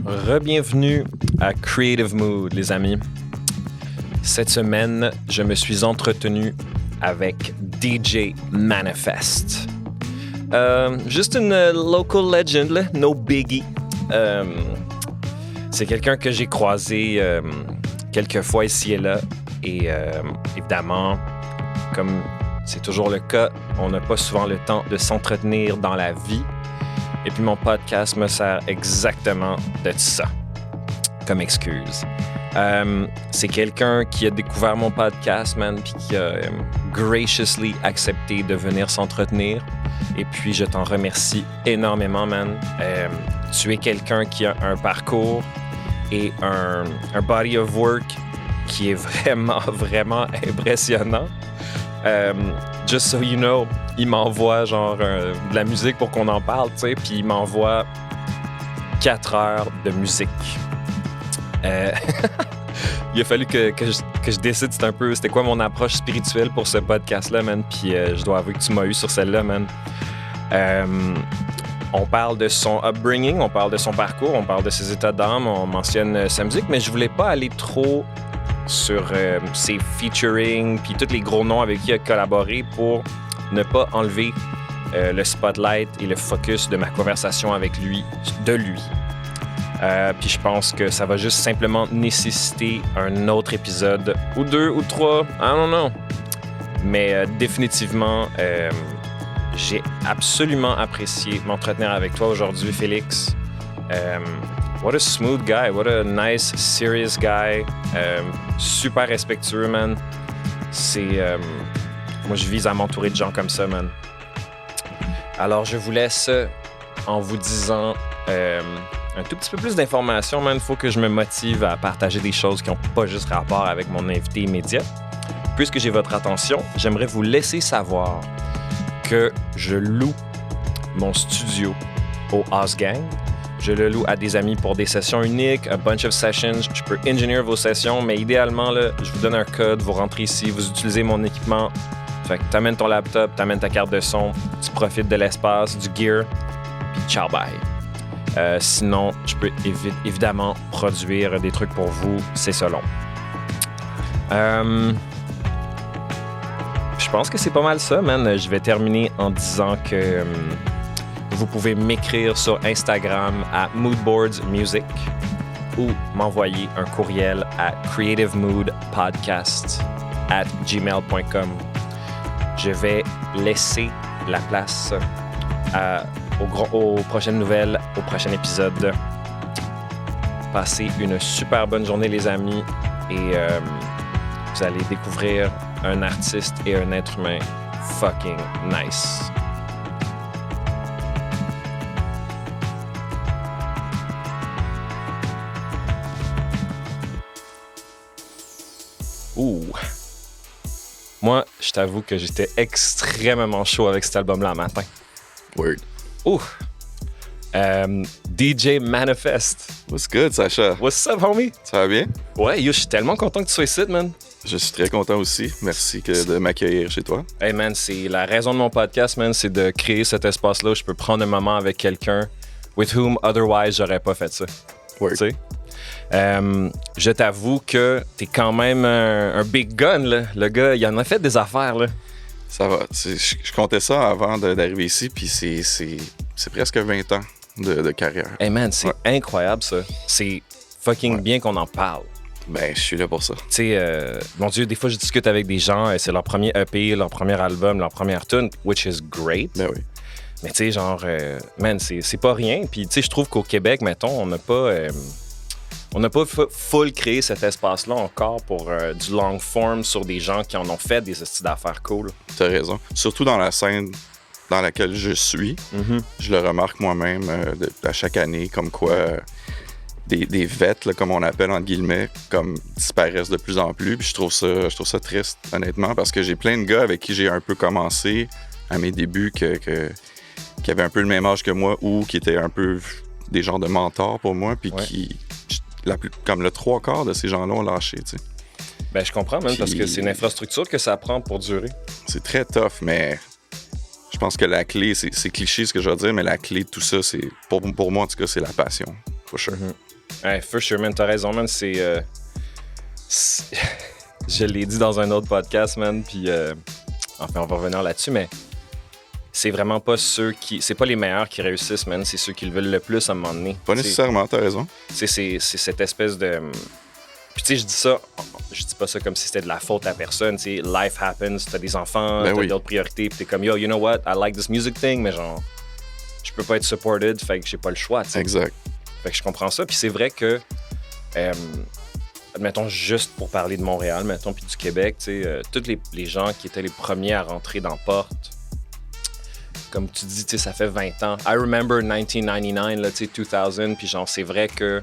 Re-bienvenue à Creative Mood, les amis. Cette semaine, je me suis entretenu avec DJ Manifest. Juste une local legend, là, no biggie. C'est quelqu'un que j'ai croisé quelques fois ici et là. Et évidemment, comme c'est toujours le cas, on n'a pas souvent le temps de s'entretenir dans la vie. Et puis mon podcast me sert exactement de ça, comme excuse. C'est quelqu'un qui a découvert mon podcast, man, puis qui a graciously accepté de venir s'entretenir. Et puis, je t'en remercie énormément, man. Tu es quelqu'un qui a un parcours et un body of work qui est vraiment, vraiment impressionnant. Just so you know, il m'envoie genre de la musique pour qu'on en parle, tu sais, puis il m'envoie 4 heures de musique. Il a fallu que je décide c'était quoi mon approche spirituelle pour ce podcast-là, man, puis je dois avouer que tu m'as eu sur celle-là, man. On parle de son upbringing, on parle de son parcours, on parle de ses états d'âme, on mentionne sa musique, mais je voulais pas aller trop sur ses featuring puis tous les gros noms avec qui il a collaboré pour ne pas enlever le spotlight et le focus de ma conversation avec lui, de lui. Puis je pense que ça va juste simplement nécessiter un autre épisode, ou 2 ou 3, I don't know. Mais définitivement, j'ai absolument apprécié m'entretenir avec toi aujourd'hui, Félix. What a smooth guy, what a nice, serious guy. Super respectueux, man. Moi, je vise à m'entourer de gens comme ça, man. Alors, je vous laisse en vous disant un tout petit peu plus d'informations, man. Il faut que je me motive à partager des choses qui n'ont pas juste rapport avec mon invité immédiat. Puisque j'ai votre attention, j'aimerais vous laisser savoir que je loue mon studio au Osgang. Je le loue à des amis pour des sessions uniques, a bunch of sessions. Je peux engineer vos sessions, mais idéalement, là, je vous donne un code, vous rentrez ici, vous utilisez mon équipement. Fait que t'amènes ton laptop, t'amènes ta carte de son, tu profites de l'espace, du gear, puis ciao bye. Sinon, je peux évidemment produire des trucs pour vous, c'est ça long. Je pense que c'est pas mal ça, man. Je vais terminer en disant que vous pouvez m'écrire sur Instagram à moodboardsmusic ou m'envoyer un courriel à creativemoodpodcast@gmail.com. Je vais laisser la place aux prochaines nouvelles, au prochain épisode. Passez une super bonne journée, les amis, et vous allez découvrir un artiste et un être humain fucking nice. Ouh! Moi, je t'avoue que j'étais extrêmement chaud avec cet album-là un matin. Word. Ouh! DJ Manifest. What's good, Sacha? What's up, homie? Ça va bien? Ouais, yo, je suis tellement content que tu sois ici, man. Je suis très content aussi. Merci de m'accueillir chez toi. Hey, man, c'est la raison de mon podcast, man, c'est de créer cet espace-là où je peux prendre un moment avec quelqu'un with whom otherwise j'aurais pas fait ça. Word. Tu sais? Je t'avoue que t'es quand même un big gun, là. Le gars, il en a fait des affaires, là. Ça va. Je comptais ça avant d'arriver ici, puis c'est presque 20 ans de carrière. Hey, man, c'est incroyable, ça. C'est fucking bien qu'on en parle. Ben, je suis là pour ça. Tu sais, mon Dieu, des fois, je discute avec des gens, c'est leur premier EP, leur premier album, leur première tune, which is great. Ben oui. Mais tu sais, genre, man, c'est pas rien. Puis, tu sais, je trouve qu'au Québec, mettons, on n'a pas full créé cet espace-là encore pour du long form sur des gens qui en ont fait des styles d'affaires cool. T'as raison. Surtout dans la scène dans laquelle je suis, je le remarque moi-même à chaque année, comme quoi des vets, là, comme on appelle entre guillemets, comme disparaissent de plus en plus. Puis je trouve ça triste, honnêtement, parce que j'ai plein de gars avec qui j'ai un peu commencé à mes débuts qui avaient un peu le même âge que moi ou qui étaient un peu des genres de mentors pour moi, puis qui, comme le 3/4 de ces gens-là ont lâché, tu sais. Ben, je comprends, même, parce que c'est une infrastructure que ça prend pour durer. C'est très tough, mais je pense que la clé, c'est cliché ce que je veux dire, mais la clé de tout ça, c'est pour moi, en tout cas, c'est la passion. For sure. Ouais, for sure, man, t'as raison, man. Je l'ai dit dans un autre podcast, man, puis enfin, on va revenir là-dessus, mais c'est vraiment pas c'est pas les meilleurs qui réussissent, man. C'est ceux qui le veulent le plus à un moment donné. Pas nécessairement, t'as raison. C'est cette espèce de... Puis tu sais, je dis pas ça comme si c'était de la faute à personne, tu sais, life happens, t'as des enfants, t'as d'autres priorités, puis t'es comme, yo, you know what, I like this music thing, mais genre, je peux pas être supported, fait que j'ai pas le choix, tu sais. Exact. Fait que je comprends ça, puis c'est vrai que, admettons, juste pour parler de Montréal, mettons, puis du Québec, tu sais, tous les gens qui étaient les premiers à rentrer dans Porte, comme tu dis, tu sais, ça fait 20 ans. I remember 1999, là, tu sais, 2000, puis genre, c'est vrai que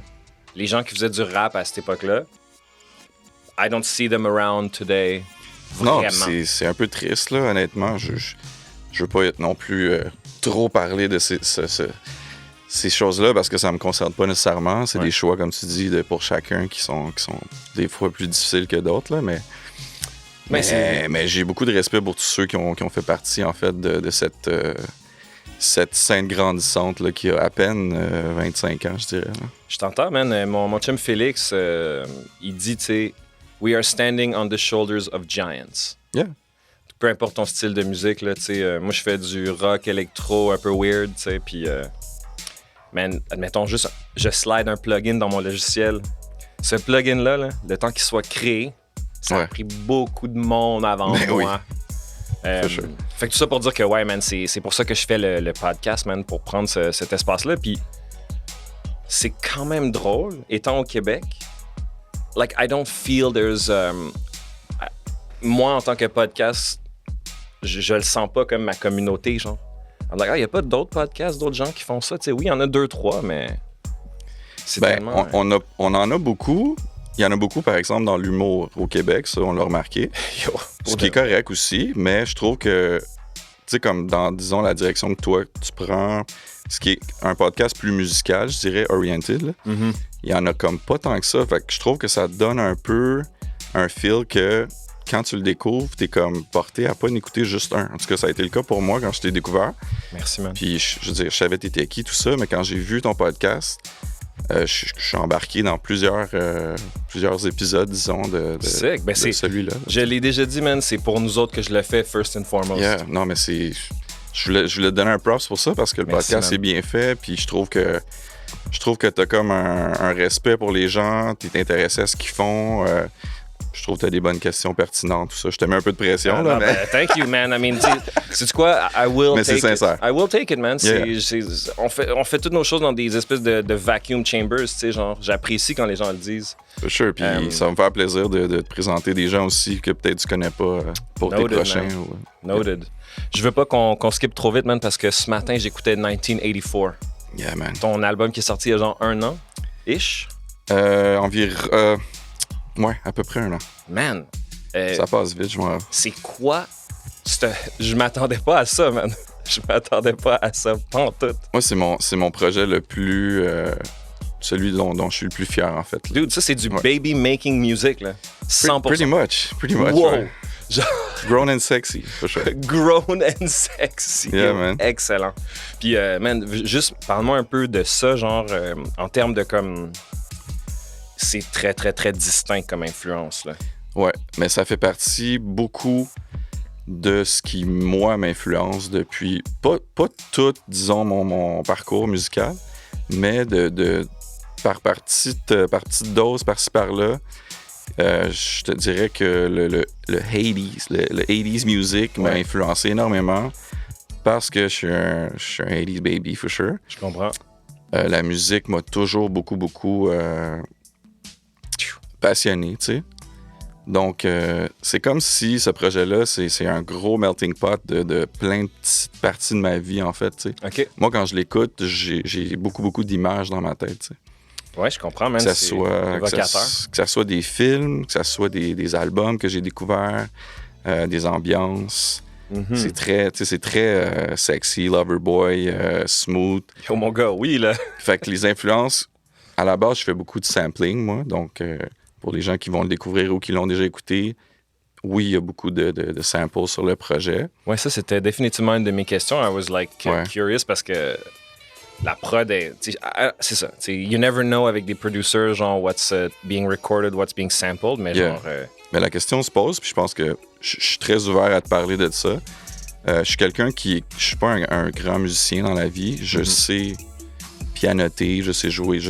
les gens qui faisaient du rap à cette époque-là, I don't see them around today. Vraiment. Non, c'est un peu triste, là, honnêtement. Je veux pas être non plus trop parler de ces choses-là parce que ça me concerne pas nécessairement. C'est des choix, comme tu dis, pour chacun qui sont des fois plus difficiles que d'autres, là, mais j'ai beaucoup de respect pour tous ceux qui ont fait partie, en fait, de cette scène grandissante là, qui a à peine 25 ans, je dirais. Là. Je t'entends, man. Mon chum Félix, il dit, tu sais, we are standing on the shoulders of giants. Yeah. Peu importe ton style de musique, là, tu sais, moi, je fais du rock, électro, un peu weird, tu sais, puis, man, admettons juste, je slide un plugin dans mon logiciel. Ce plugin-là, là, le temps qu'il soit créé, ça a pris beaucoup de monde avant moi. Sure. Fait que tout ça pour dire que, ouais, man, c'est pour ça que je fais le podcast, man, pour prendre cet espace-là. Puis c'est quand même drôle, étant au Québec. Like, I don't feel there's... moi, en tant que podcast, je le sens pas comme ma communauté, genre. I'm like, il y a pas d'autres podcasts, d'autres gens qui font ça. Tu sais, oui, il y en a 2-3, mais c'est tellement... On en a beaucoup. Il y en a beaucoup, par exemple, dans l'humour au Québec, ça, on l'a remarqué. Ce qui est correct aussi, mais je trouve que, tu sais, comme dans, disons, la direction que toi, tu prends, ce qui est un podcast plus musical, je dirais, oriented, là, il y en a comme pas tant que ça. Fait que je trouve que ça te donne un peu un feel que, quand tu le découvres, t'es comme porté à pas n'écouter juste un. En tout cas, ça a été le cas pour moi quand je t'ai découvert. Merci, man. Puis, je veux dire, je savais t'étais qui, tout ça, mais quand j'ai vu ton podcast... je suis embarqué dans plusieurs épisodes, disons, de celui-là. Je l'ai déjà dit, man, c'est pour nous autres que je le fais first and foremost. Yeah, non, mais c'est... Je voulais te donner un props pour ça parce que le podcast est bien fait, puis je trouve que t'as comme un respect pour les gens, t'es intéressé à ce qu'ils font. Je trouve que tu as des bonnes questions pertinentes, tout ça. Je te mets un peu de pression, là, mais... Thank you, man. I mean, sais-tu quoi? I will mais take c'est sincère. I will take it, man. Yeah. On fait toutes nos choses dans des espèces de vacuum chambers, tu sais, genre, j'apprécie quand les gens le disent. For sure, puis ça va me faire plaisir de te présenter des gens aussi que peut-être tu connais pas pour tes prochains. Noted. Je veux pas qu'on skip trop vite, man, parce que ce matin, j'écoutais 1984. Yeah, man. Ton album qui est sorti il y a genre 1 an-ish? Environ... ouais, à peu près 1 an. Man. Ça passe vite, je m'en... C'est quoi? Je m'attendais pas à ça, man. Je m'attendais pas à ça, pantoute. Moi, c'est mon projet le plus... celui dont je suis le plus fier, en fait. Là. Dude, ça, c'est du baby-making music, là. 100%. Pretty much. Wow! Ouais. Grown and sexy, for sure. Grown and sexy. Yeah, man. Excellent. Puis, man, juste parle-moi un peu de ça, genre, en termes de comme... C'est très, très, très distinct comme influence, là. Ouais, mais ça fait partie beaucoup de ce qui, moi, m'influence depuis... Pas tout, disons, mon parcours musical, mais par petite dose, par-ci, par-là, je te dirais que le 80s, le 80s music m'a influencé énormément parce que je suis un 80s baby, for sure. Je comprends. La musique m'a toujours beaucoup passionné, tu sais. Donc, c'est comme si ce projet-là, c'est un gros melting pot de plein de petites parties de ma vie, en fait, tu sais. OK. Moi, quand je l'écoute, j'ai beaucoup d'images dans ma tête, tu sais. Ouais, je comprends, man. Que ça soit des films, que ça soit des albums que j'ai découverts, des ambiances. Mm-hmm. C'est très sexy, Loverboy, smooth. Oh mon gars, oui, là. Fait que les influences, à la base, je fais beaucoup de sampling, moi. Donc, pour les gens qui vont le découvrir ou qui l'ont déjà écouté, oui, il y a beaucoup de samples sur le projet. Ouais, ça, c'était définitivement une de mes questions. I was like curious parce que la prod est... c'est ça. You never know avec des producers, genre, what's being recorded, what's being sampled, mais genre... Mais la question se pose, puis je pense que je suis très ouvert à te parler de ça. Je suis quelqu'un qui... Je suis pas un grand musicien dans la vie. Je sais pianoter, je sais jouer.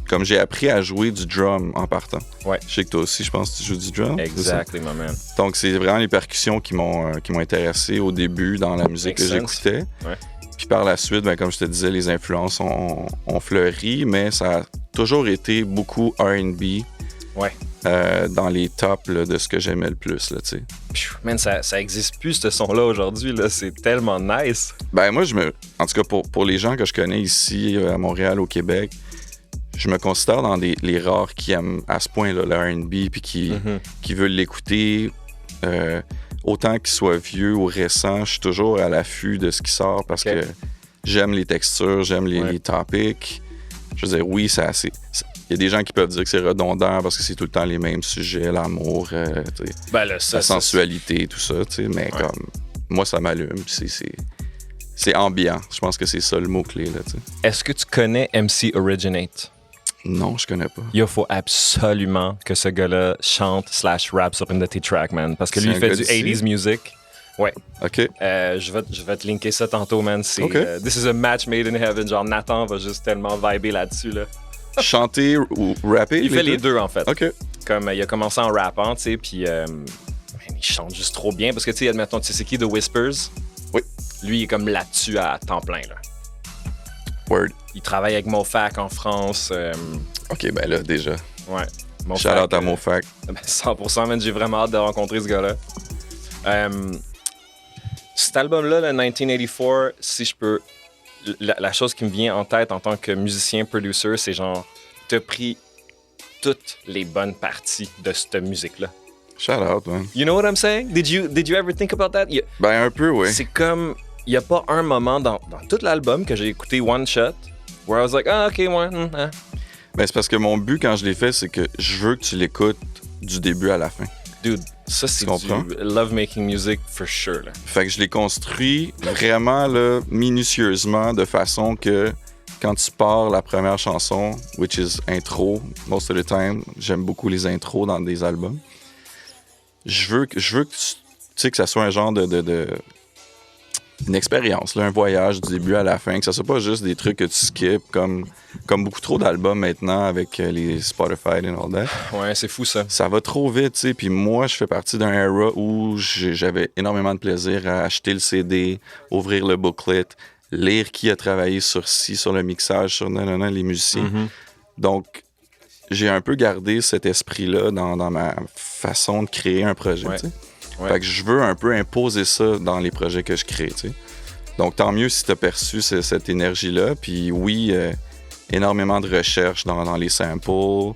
Comme j'ai appris à jouer du drum en partant. Ouais. Je sais que toi aussi, je pense que tu joues du drum. Exactly, my man. Donc, c'est vraiment les percussions qui m'ont intéressé au début dans la musique que j'écoutais. Ouais. Puis par la suite, ben, comme je te disais, les influences ont fleuri, mais ça a toujours été beaucoup R&B. Ouais. Dans les tops là, de ce que j'aimais le plus, là, tu sais. Man, ça existe plus, ce son-là, aujourd'hui, là. C'est tellement nice. Ben, moi, en tout cas, pour les gens que je connais ici, à Montréal, au Québec, je me considère dans les rares qui aiment à ce point-là le R&B, puis qui veulent l'écouter, autant qu'il soit vieux ou récent. Je suis toujours à l'affût de ce qui sort, parce que j'aime les textures, j'aime les topics. Je veux dire, oui, il y a des gens qui peuvent dire que c'est redondant parce que c'est tout le temps les mêmes sujets, l'amour, la sensualité, tout ça, mais comme moi, ça m'allume. C'est ambiant. Je pense que c'est ça le mot-clé. Là, Est-ce que tu connais MC Originate? Non, je connais pas. Il faut absolument que ce gars-là chante/rap sur une de tes tracks, man. Parce que lui, il fait du 80s music. Ouais. OK. Je vais te linker ça tantôt, man. This is a match made in heaven. Genre, Nathan va juste tellement vibrer là-dessus, là. Chanter ou rapper? Il fait les deux, en fait. OK. Comme il a commencé en rappant, tu sais, puis il chante juste trop bien. Parce que, tu sais, admettons, tu sais, c'est qui The Whispers? Oui. Lui, il est comme là-dessus à temps plein, là. Word. Il travaille avec Mofac en France. OK, ben là, déjà. Ouais. Shout out à Mofac. 100%, man. J'ai vraiment hâte de rencontrer ce gars-là. Cet album-là, le 1984, si je peux... La chose qui me vient en tête en tant que musicien, producer, c'est genre, t'as pris toutes les bonnes parties de cette musique-là. Shout out, man. You know what I'm saying? Did you ever think about that? Ben, un peu, oui. C'est comme, il n'y a pas un moment dans tout l'album que j'ai écouté one shot, where I was like, OK, ouais. Ben, c'est parce que mon but, quand je l'ai fait, c'est que je veux que tu l'écoutes du début à la fin. Dude, ça, c'est du love-making music for sure. Là. Fait que je l'ai construit vraiment là, minutieusement de façon que quand tu pars la première chanson, which is intro, most of the time, j'aime beaucoup les intros dans des albums. Je veux que tu sais que ça soit un genre une expérience, là, un voyage du début à la fin, que ça soit pas juste des trucs que tu skips comme beaucoup trop d'albums maintenant avec les Spotify and all that. Ouais, c'est fou ça. Ça va trop vite, tu sais. Puis moi, je fais partie d'un era où j'avais énormément de plaisir à acheter le CD, ouvrir le booklet, lire qui a travaillé sur le mixage, sur les musiciens. Mm-hmm. Donc, j'ai un peu gardé cet esprit-là dans ma façon de créer un projet, tu sais. Ouais. Fait que je veux un peu imposer ça dans les projets que je crée, tu sais. Donc, tant mieux si tu as perçu cette énergie-là. Puis oui, énormément de recherches dans les samples.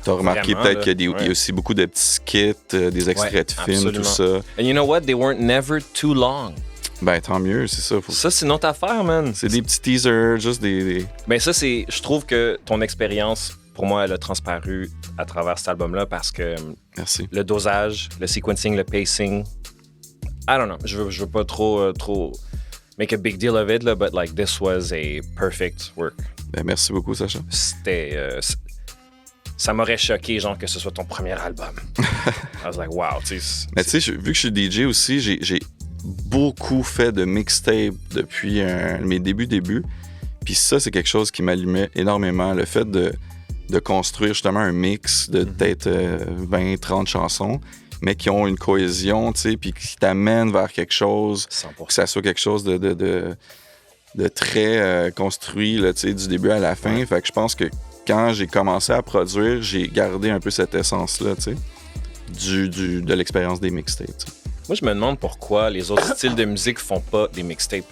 Tu as remarqué peut-être qu'il y a aussi beaucoup de petits skits, des extraits de films, tout ça. And you know what? They weren't never too long. Ben, tant mieux, c'est ça. Ça, c'est notre affaire, man. C'est des petits teasers, juste des... Ben ça, je trouve que ton expérience... Pour moi, elle a transparu à travers cet album-là parce que Merci. Le dosage, le sequencing, le pacing, I don't know. Je veux pas trop make a big deal of it, là, but like this was a perfect work. Ben, merci beaucoup, Sacha. C'était... ça m'aurait choqué, genre, que ce soit ton premier album. I was like, wow. Mais tu sais, vu que je suis DJ aussi, j'ai beaucoup fait de mixtape depuis mes débuts. Puis ça, c'est quelque chose qui m'allumait énormément. Le fait de construire justement un mix de peut-être 20-30 chansons, mais qui ont une cohésion, tu sais, puis qui t'amènent vers quelque chose, 100%. que ça soit quelque chose de très construit, là, tu sais, du début à la fin. Ouais. Fait que je pense que quand j'ai commencé à produire, j'ai gardé un peu cette essence-là, tu sais, de l'expérience des mixtapes. T'sais. Moi, je me demande pourquoi les autres styles de musique font pas des mixtapes.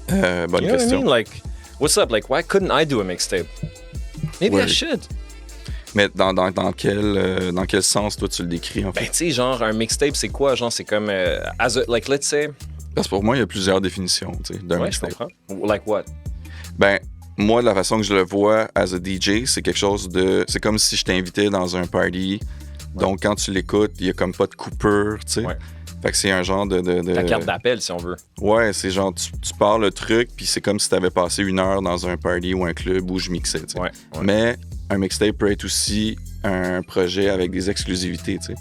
Bonne question. What I mean? Like, what's up? Like, why couldn't I do a mixtape? Maybe I should. Mais dans quel sens, toi, tu le décris, en fait? Ben, tu sais, genre, un mixtape, c'est quoi? Genre, c'est comme... like, let's say... Parce que pour moi, il y a plusieurs définitions, tu sais, d'un mixtape. Je comprends. Like what? Ben, moi, de la façon que je le vois as a DJ, c'est quelque chose de... C'est comme si je t'invitais dans un party. Ouais. Donc, quand tu l'écoutes, il y a comme pas de coupure, tu sais. Ouais. Fait que c'est un genre de... Ta carte d'appel, si on veut. Ouais, c'est genre, tu pars le truc, puis c'est comme si t'avais passé 1 heure dans un party ou un club où je mixais, tu sais. Ouais. Mais un mixtape peut être aussi un projet avec des exclusivités, tu sais,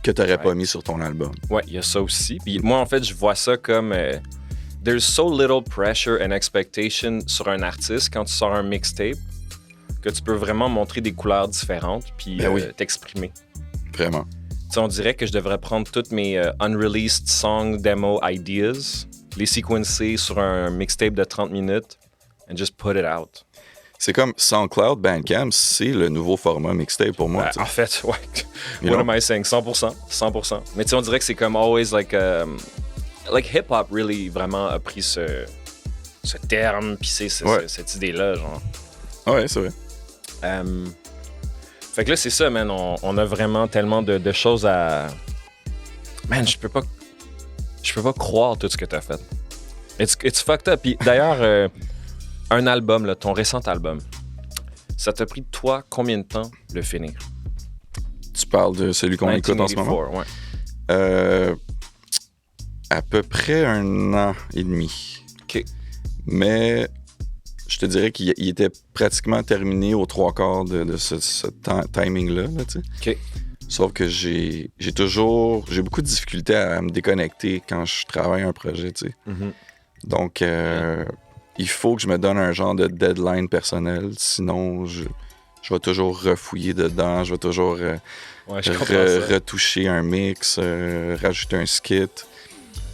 que t'aurais pas mis sur ton album. Ouais, il y a ça aussi. Puis moi, en fait, je vois ça comme... there's so little pressure and expectation sur un artiste quand tu sors un mixtape que tu peux vraiment montrer des couleurs différentes puis t'exprimer. Vraiment. Tu sais, on dirait que je devrais prendre toutes mes unreleased song demo ideas, les séquencer sur un mixtape de 30 minutes and just put it out. C'est comme SoundCloud, Bandcamp, c'est le nouveau format mixtape pour moi. En fait, ouais. What am I saying? 100%. Mais tu sais, on dirait que c'est comme always like hip-hop really vraiment a pris ce terme puis cette idée-là, genre. Ouais, c'est vrai. Fait que là, c'est ça, man. On a vraiment tellement de choses à... Man, je peux pas croire tout ce que t'as fait. It's fucked up. Puis d'ailleurs, un album, là, ton récent album, ça t'a pris, toi, combien de temps le finir? Tu parles de celui qu'on écoute en ce moment? Ouais. À peu près 1 an et demi. OK. Mais je te dirais qu'il était pratiquement terminé aux 3/4 de ce timing-là, là, tu sais. OK. Sauf que j'ai beaucoup de difficultés à me déconnecter quand je travaille un projet, tu sais. Mm-hmm. Donc, il faut que je me donne un genre de deadline personnel, sinon je vais toujours refouiller dedans, je vais toujours retoucher un mix, rajouter un skit.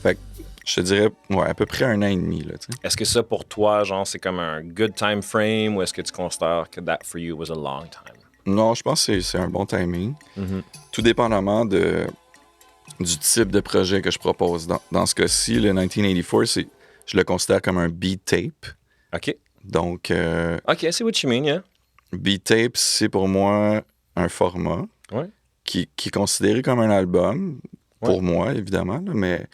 Fait que je te dirais, à peu près 1 an et demi, là, tu sais. Est-ce que ça, pour toi, genre, c'est comme un good time frame ou est-ce que tu considères que that for you was a long time? Non, je pense que c'est un bon timing. Mm-hmm. Tout dépendamment du type de projet que je propose. Dans ce cas-ci, le 1984, je le considère comme un beat tape. OK. Donc... OK, I see what you mean, yeah. Beat tape, c'est pour moi un format qui est considéré comme un album, pour moi, évidemment, là, mais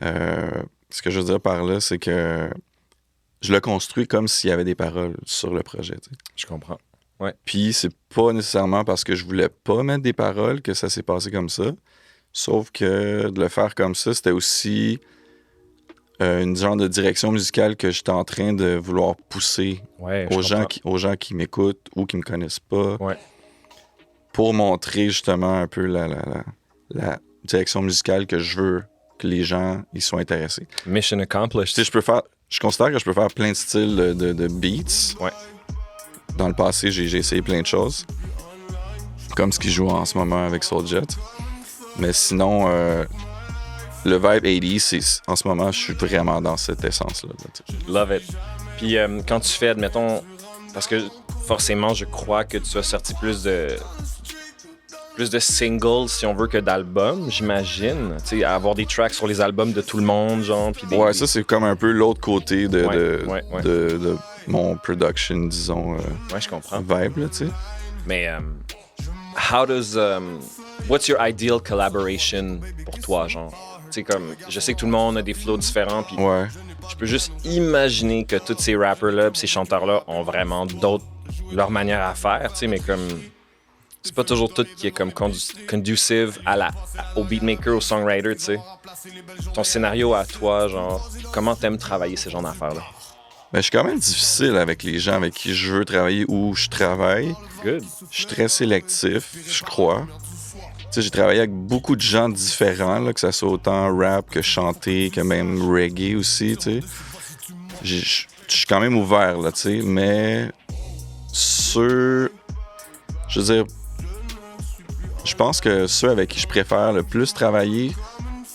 ce que je veux dire par là, c'est que je le construis comme s'il y avait des paroles sur le projet. Tu sais. Je comprends. Ouais. Puis c'est pas nécessairement parce que je voulais pas mettre des paroles que ça s'est passé comme ça, sauf que de le faire comme ça, c'était aussi une genre de direction musicale que j'étais en train de vouloir pousser aux gens qui m'écoutent ou qui me connaissent pas, pour montrer justement un peu la direction musicale que je veux que les gens y soient intéressés. Mission accomplished. Tu sais, je considère que je peux faire plein de styles de beats. Ouais. Dans le passé, j'ai essayé plein de choses, comme ce qui joue en ce moment avec Soulja. Mais sinon, le vibe 80s, en ce moment, je suis vraiment dans cette essence-là. Love it. Puis quand tu fais, admettons, parce que forcément, je crois que tu as sorti plus de singles, si on veut, que d'albums, j'imagine. Tu sais, avoir des tracks sur les albums de tout le monde, genre. Puis ça, c'est comme un peu l'autre côté de mon production, disons, je comprends. Vibe, là, tu sais. Mais what's your ideal collaboration pour toi, genre? Tu sais, comme, je sais que tout le monde a des flows différents, puis je peux juste imaginer que tous ces rappers-là, ces chanteurs-là ont vraiment leur manière à faire, tu sais, mais comme... C'est pas toujours tout qui est comme conducive au beatmaker, au songwriter, tu sais. Ton scénario à toi, genre, comment t'aimes travailler ces genres d'affaires-là? Ben, je suis quand même difficile avec les gens avec qui je veux travailler ou je travaille. Good. Je suis très sélectif, je crois. Tu sais, j'ai travaillé avec beaucoup de gens différents, là, que ça soit autant rap que chanter, que même reggae aussi, tu sais. Je suis quand même ouvert, là, tu sais, mais je veux dire, je pense que ceux avec qui je préfère le plus travailler,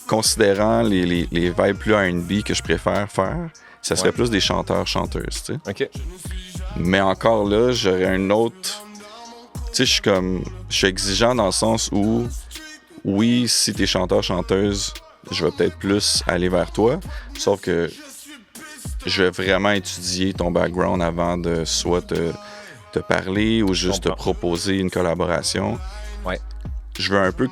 considérant les vibes plus R&B que je préfère faire, ça serait plus des chanteurs-chanteuses, tu sais. OK. Mais encore là, j'aurais un autre... Tu sais, je suis exigeant dans le sens où, oui, si t'es chanteur-chanteuse, je vais peut-être plus aller vers toi, sauf que je vais vraiment étudier ton background avant de soit te parler ou juste te proposer une collaboration. Ouais. Je veux un peu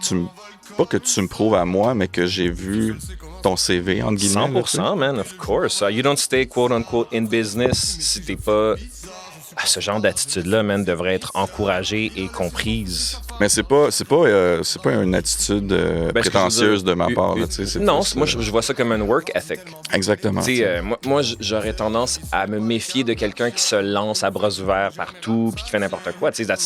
pas que tu me prouves à moi, mais que j'ai vu ton CV, entre guillemets. 100%, là, man, of course. You don't stay, quote-unquote, in business si t'es pas... ce genre d'attitude-là, man, devrait être encouragée et comprise. Mais c'est pas une attitude prétentieuse de ma part. Là, non, plus, moi, je vois ça comme un work ethic. Exactement. Moi, j'aurais tendance à me méfier de quelqu'un qui se lance à bras ouverts partout puis qui fait n'importe quoi. C'est pas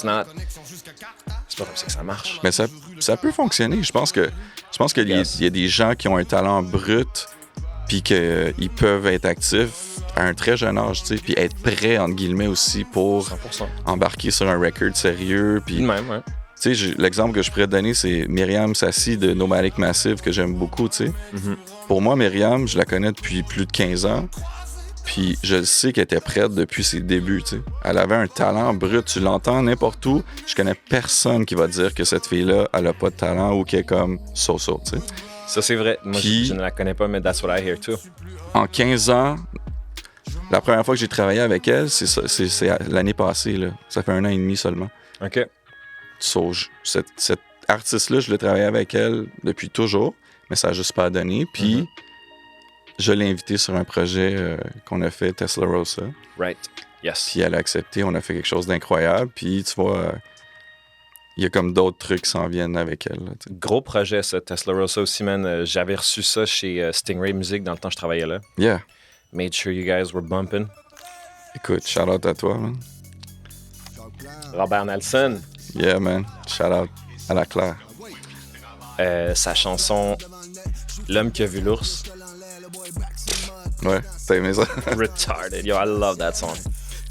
comme ça que ça marche. Mais ça peut fonctionner. Je pense qu'il y a des gens qui ont un talent brut puis qu'ils peuvent être actifs à un très jeune âge, puis être prêts, entre guillemets, aussi pour 100%. embarquer sur un record sérieux. Puis, même, ouais. L'exemple que je pourrais te donner, c'est Myriam Sassi de Nomadic Massive, que j'aime beaucoup. Pour moi, Myriam, je la connais depuis plus de 15 ans. Puis je sais qu'elle était prête depuis ses débuts. Elle avait un talent brut. Tu l'entends n'importe où. Je connais personne qui va dire que cette fille-là, elle a pas de talent ou qu'elle est comme so-so. Ça, c'est vrai. Moi, je ne la connais pas, mais that's what I hear too. En 15 ans, la première fois que j'ai travaillé avec elle, c'est l'année passée. Là. Ça fait 1 an et demi seulement. OK. So, cette artiste-là, je l'ai travaillé avec elle depuis toujours, mais ça n'a juste pas donné. Puis, je l'ai invitée sur un projet qu'on a fait, Tesla Rosa. Right. Yes. Puis, elle a accepté. On a fait quelque chose d'incroyable. Puis, tu vois, il y a comme d'autres trucs qui s'en viennent avec elle. Là, gros projet, ça, Tesla Rosa aussi, man. J'avais reçu ça chez Stingray Music dans le temps que je travaillais là. Yeah. Made sure you guys were bumping. Écoute, shout out à toi, man. Robert Nelson. Yeah, man. Shout out à la Claire. Sa chanson L'homme qui a vu l'ours. Ouais, t'as aimé ça? Retarded. Yo, I love that song.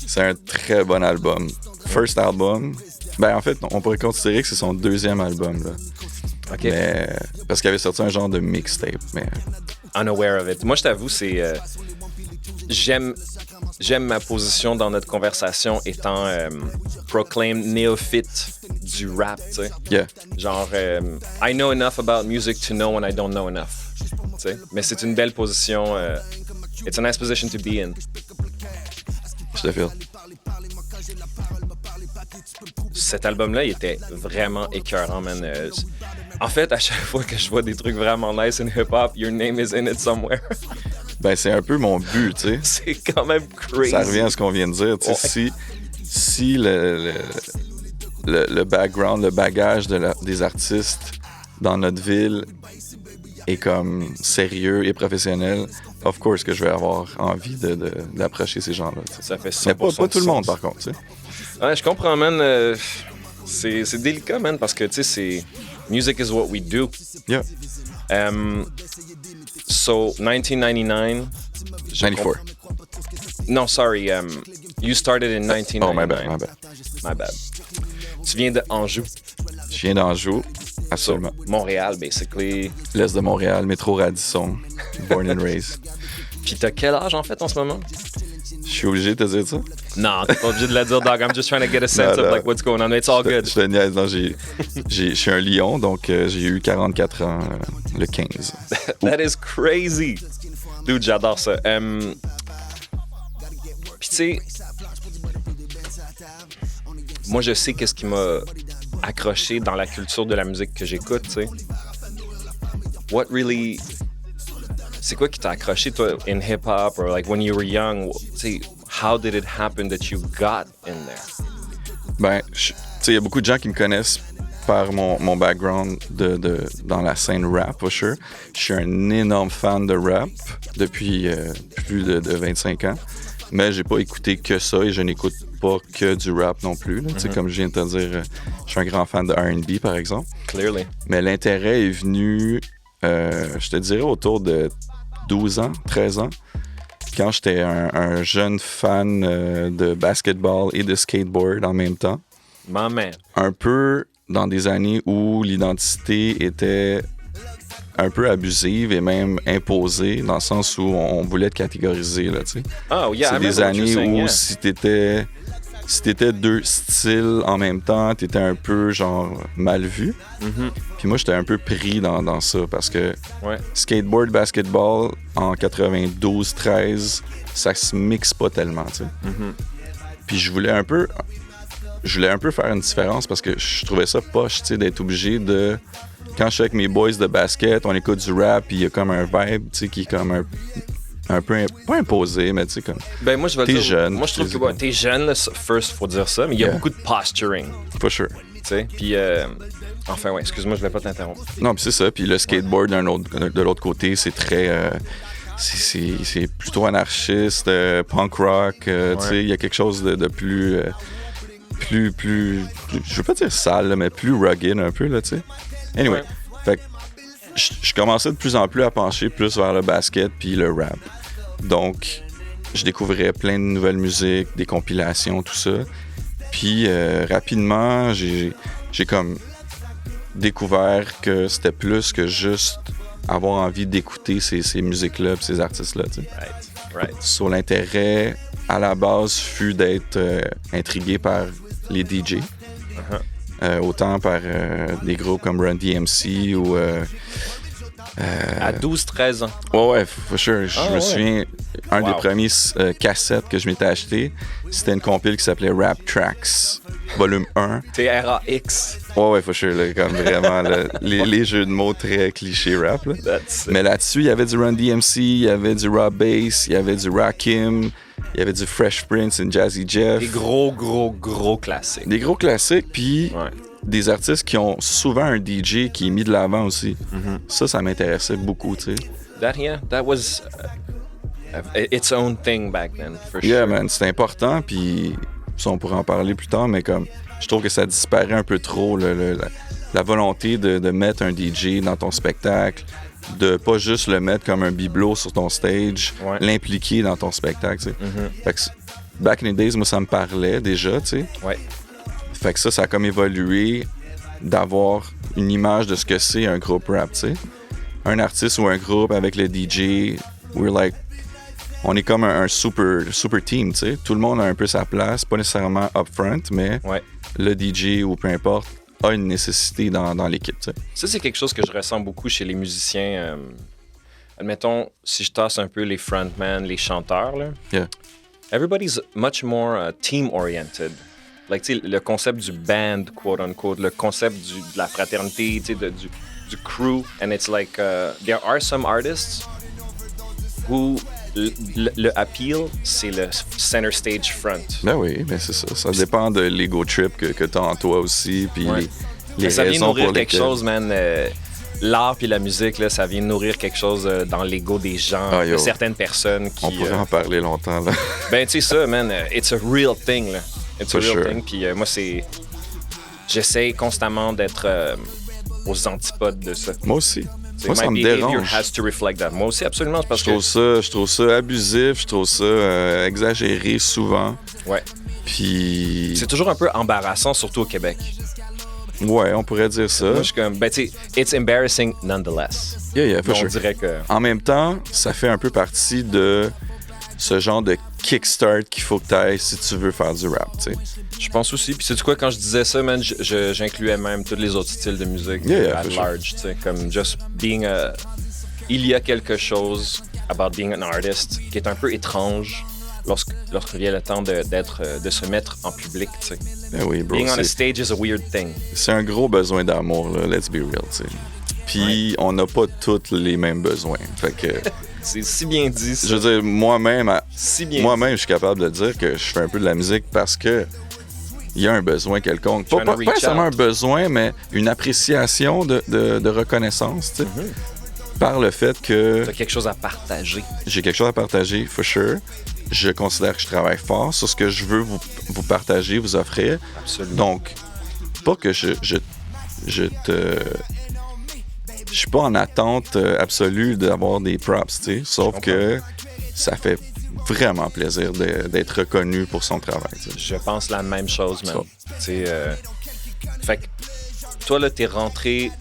C'est un très bon album. First album. Ben, en fait, on pourrait considérer que c'est son 2e album, là. OK. Mais, parce qu'il avait sorti un genre de mixtape, mais... Unaware of it. Moi, je t'avoue, c'est... J'aime ma position dans notre conversation étant proclaimed néophyte du rap, tu sais. Yeah. Genre, I know enough about music to know when I don't know enough. Tu sais. Mais c'est une belle position. It's a nice position to be in. Je te file. Cet album-là, il était vraiment écœurant, man. En fait, à chaque fois que je vois des trucs vraiment nice in hip-hop, your name is in it somewhere. Ben, c'est un peu mon but, tu sais. C'est quand même crazy. Ça revient à ce qu'on vient de dire, tu sais. Si le background, le bagage des artistes dans notre ville est comme sérieux et professionnel, of course que je vais avoir envie d'approcher ces gens-là. T'sais. Ça fait 100% mais pas tout le monde, sens. par contre, tu sais. Ouais, je comprends, man. C'est délicat, man, parce que, tu sais, c'est... Music is what we do. Yeah. So, 1999... 94. No, sorry. You started in 1999. Oh, my bad. My bad. Tu viens de Anjou. Je viens d'Anjou, absolument. So, Montréal, basically. L'Est de Montréal, métro Radisson, born and raised. Puis t'as quel âge, en fait, en ce moment? Je suis obligé de te dire ça? Non, t'es pas obligé de le dire, dog. I'm just trying to get a sense of like what's going on. It's all good. Je te niaise. Non, je suis un lion, donc j'ai eu 44 ans le 15. That is crazy. Dude, j'adore ça. Puis tu sais, moi je sais qu'est-ce qui m'a accroché dans la culture de la musique que j'écoute, tu sais. What really... C'est quoi qui t'a accroché, toi, in hip-hop, or like when you were young? Tu sais, how did it happen that you got in there? Ben, tu sais, il y a beaucoup de gens qui me connaissent par mon background dans la scène rap, for sure. Je suis un énorme fan de rap depuis plus de 25 ans. Mais j'ai pas écouté que ça et je n'écoute pas que du rap non plus. Là. Mm-hmm. Comme je viens de te dire, je suis un grand fan de R&B, par exemple. Clearly. Mais l'intérêt est venu, je te dirais, autour de 12 ans, 13 ans, quand j'étais un jeune fan de basketball et de skateboard en même temps. My man. Un peu dans des années où l'identité était un peu abusive et même imposée, dans le sens où on voulait te catégoriser, là, tu sais. Oh, yeah, c'est des années où si t'étais 2 styles en même temps, t'étais un peu, genre, mal vu. Mm-hmm. Puis moi, j'étais un peu pris dans ça, parce que ouais. Skateboard, basketball, en 92-13, ça se mixe pas tellement, tu sais. Mm-hmm. Puis je voulais un peu faire une différence, parce que je trouvais ça poche, tu sais, d'être obligé de... Quand je suis avec mes boys de basket, on écoute du rap, puis il y a comme un vibe, tu sais, qui est comme un peu, pas imposé, mais tu sais, comme... Ben moi, je vais t'es dire... jeune. Moi, je trouve que t'es jeune, là, first, faut dire ça, mais il y a beaucoup de posturing. For sure. Tu sais. Puis, enfin, ouais, excuse-moi, je vais pas t'interrompre. Non, puis c'est ça. Puis le skateboard, de l'autre côté, c'est très... c'est plutôt anarchiste, punk rock. Tu sais, il y a quelque chose de plus... je veux pas dire sale, là, mais plus rugged un peu, là, tu sais. Anyway, fait que je commençais de plus en plus à pencher plus vers le basket puis le rap. Donc, je découvrais plein de nouvelles musiques, des compilations, tout ça. Puis, rapidement, j'ai comme découvert que c'était plus que juste avoir envie d'écouter ces musiques-là et ces artistes-là, tu sais. Right. Sur l'intérêt, à la base, fut d'être intrigué par les DJ. Autant par des groupes comme Run DMC ou... à 12-13 ans. Ouais, for sure. Je me souviens, un des premiers cassettes que je m'étais acheté, c'était une compile qui s'appelait Rap Tracks, volume 1. TRAX. Ouais, for sure. Là, comme vraiment, là, les jeux de mots très clichés rap. Là. Mais là-dessus, il y avait du Run DMC, il y avait du Rob Bass, il y avait du Rakim, il y avait du Fresh Prince et Jazzy Jeff. Des gros classiques. Des gros classiques, puis des artistes qui ont souvent un DJ qui est mis de l'avant aussi. Ça m'intéressait beaucoup, tu sais. That was its own thing back then, for sure. Yeah, man, c'est important, puis ça, on pourrait en parler plus tard, mais comme je trouve que ça disparaît un peu trop, la volonté de mettre un DJ dans ton spectacle, de pas juste le mettre comme un bibelot sur ton stage, l'impliquer dans ton spectacle, tu sais. Fait que, back in the days, moi, ça me parlait déjà, tu sais. Fait que ça a comme évolué d'avoir une image de ce que c'est un groupe rap, tu sais. Un artiste ou un groupe avec le DJ, on est comme un super team, tu sais. Tout le monde a un peu sa place, pas nécessairement up front, mais le DJ ou peu importe a une nécessité dans l'équipe, tu sais. Ça, c'est quelque chose que je ressens beaucoup chez les musiciens. Admettons, si je tasse un peu les frontmen, les chanteurs, là, everybody's much more team-oriented. Like, tu sais, le concept du band, quote-unquote, le concept de la fraternité, tu sais, du crew. And it's like, there are some artists who le appeal, c'est le center stage front. Ben oui, ben c'est ça. Ça dépend de l'ego trip que tu as en toi aussi, puis les ça raisons vient nourrir pour quelque lesquelles... chose, man. L'art puis la musique, là, ça vient nourrir quelque chose dans l'ego des gens, de certaines personnes qui... On pourrait en parler longtemps, là. Ben, tu sais ça, man, it's a real thing, là. It's a real sure. thing. Puis moi, j'essaie constamment d'être aux antipodes de ça. Moi aussi. T'sais, moi, ça me dérange. Has to reflect that. Moi aussi, absolument. Parce je trouve ça abusif, je trouve ça exagéré souvent. Ouais. Puis... C'est toujours un peu embarrassant, surtout au Québec. Ouais, on pourrait dire ça. Moi, je suis comme, ben, tu sais, it's embarrassing nonetheless. Yeah, for on sure. dirait que... En même temps, ça fait un peu partie de ce genre de kickstart qu'il faut que tu ailles si tu veux faire du rap, tu sais. Je pense aussi. Puis sais-tu quoi, quand je disais ça, man, j'incluais même tous les autres styles de musique at large, tu sais, comme just being a... Il y a quelque chose about being an artist qui est un peu étrange lorsqu'il vient le temps de se mettre en public, tu sais. Ben oui, bro. Being on a stage is a weird thing. C'est un gros besoin d'amour, là, let's be real, tu sais. Puis on n'a pas tous les mêmes besoins, fait que... C'est si bien dit, ça. Je veux dire, moi-même, je suis capable de dire que je fais un peu de la musique parce que il y a un besoin quelconque. Pas nécessairement un besoin, mais une appréciation de reconnaissance, tu sais. Par le fait que... T'as quelque chose à partager. J'ai quelque chose à partager, for sure. Je considère que je travaille fort sur ce que je veux vous partager, vous offrir. Absolument. Donc, pas que je suis pas en attente absolue d'avoir des props, tu sais. Sauf que ça fait vraiment plaisir d'être reconnu pour son travail, tu sais. Je pense la même chose, man. Fait que toi, là, t'es rentré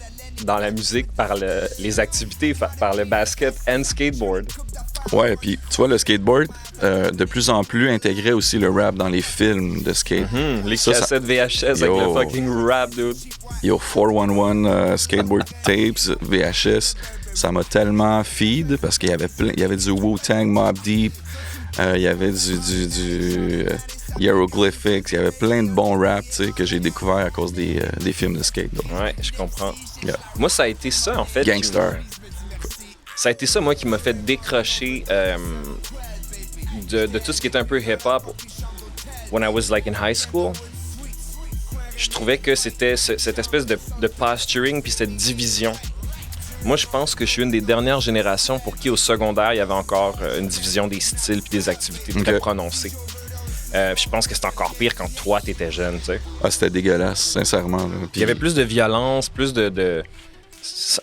dans la musique par les activités, par le basket and skateboard. Ouais, puis tu vois, le skateboard, de plus en plus intégrait aussi le rap dans les films de skate. Les cassettes VHS avec le fucking rap, dude. Yo, 411 skateboard tapes, VHS, ça m'a tellement feed parce qu'il y avait du Wu-Tang, Mobb Deep, il y avait du Hieroglyphics, il y avait plein de bons rap, tu sais, que j'ai découvert à cause des films de skate. Donc. Ouais, je comprends. Yeah. Moi, ça a été ça, en fait. Gangster. Ça a été ça, moi, qui m'a fait décrocher de tout ce qui était un peu hip-hop when I was like in high school. je trouvais que c'était cette espèce de posturing puis cette division. Moi, je pense que je suis une des dernières générations pour qui, au secondaire, il y avait encore une division des styles puis des activités très prononcées. Je pense que c'est encore pire quand toi, t'étais jeune, tu sais. Ah, c'était dégueulasse, sincèrement. Puis... Il y avait plus de violence, plus de...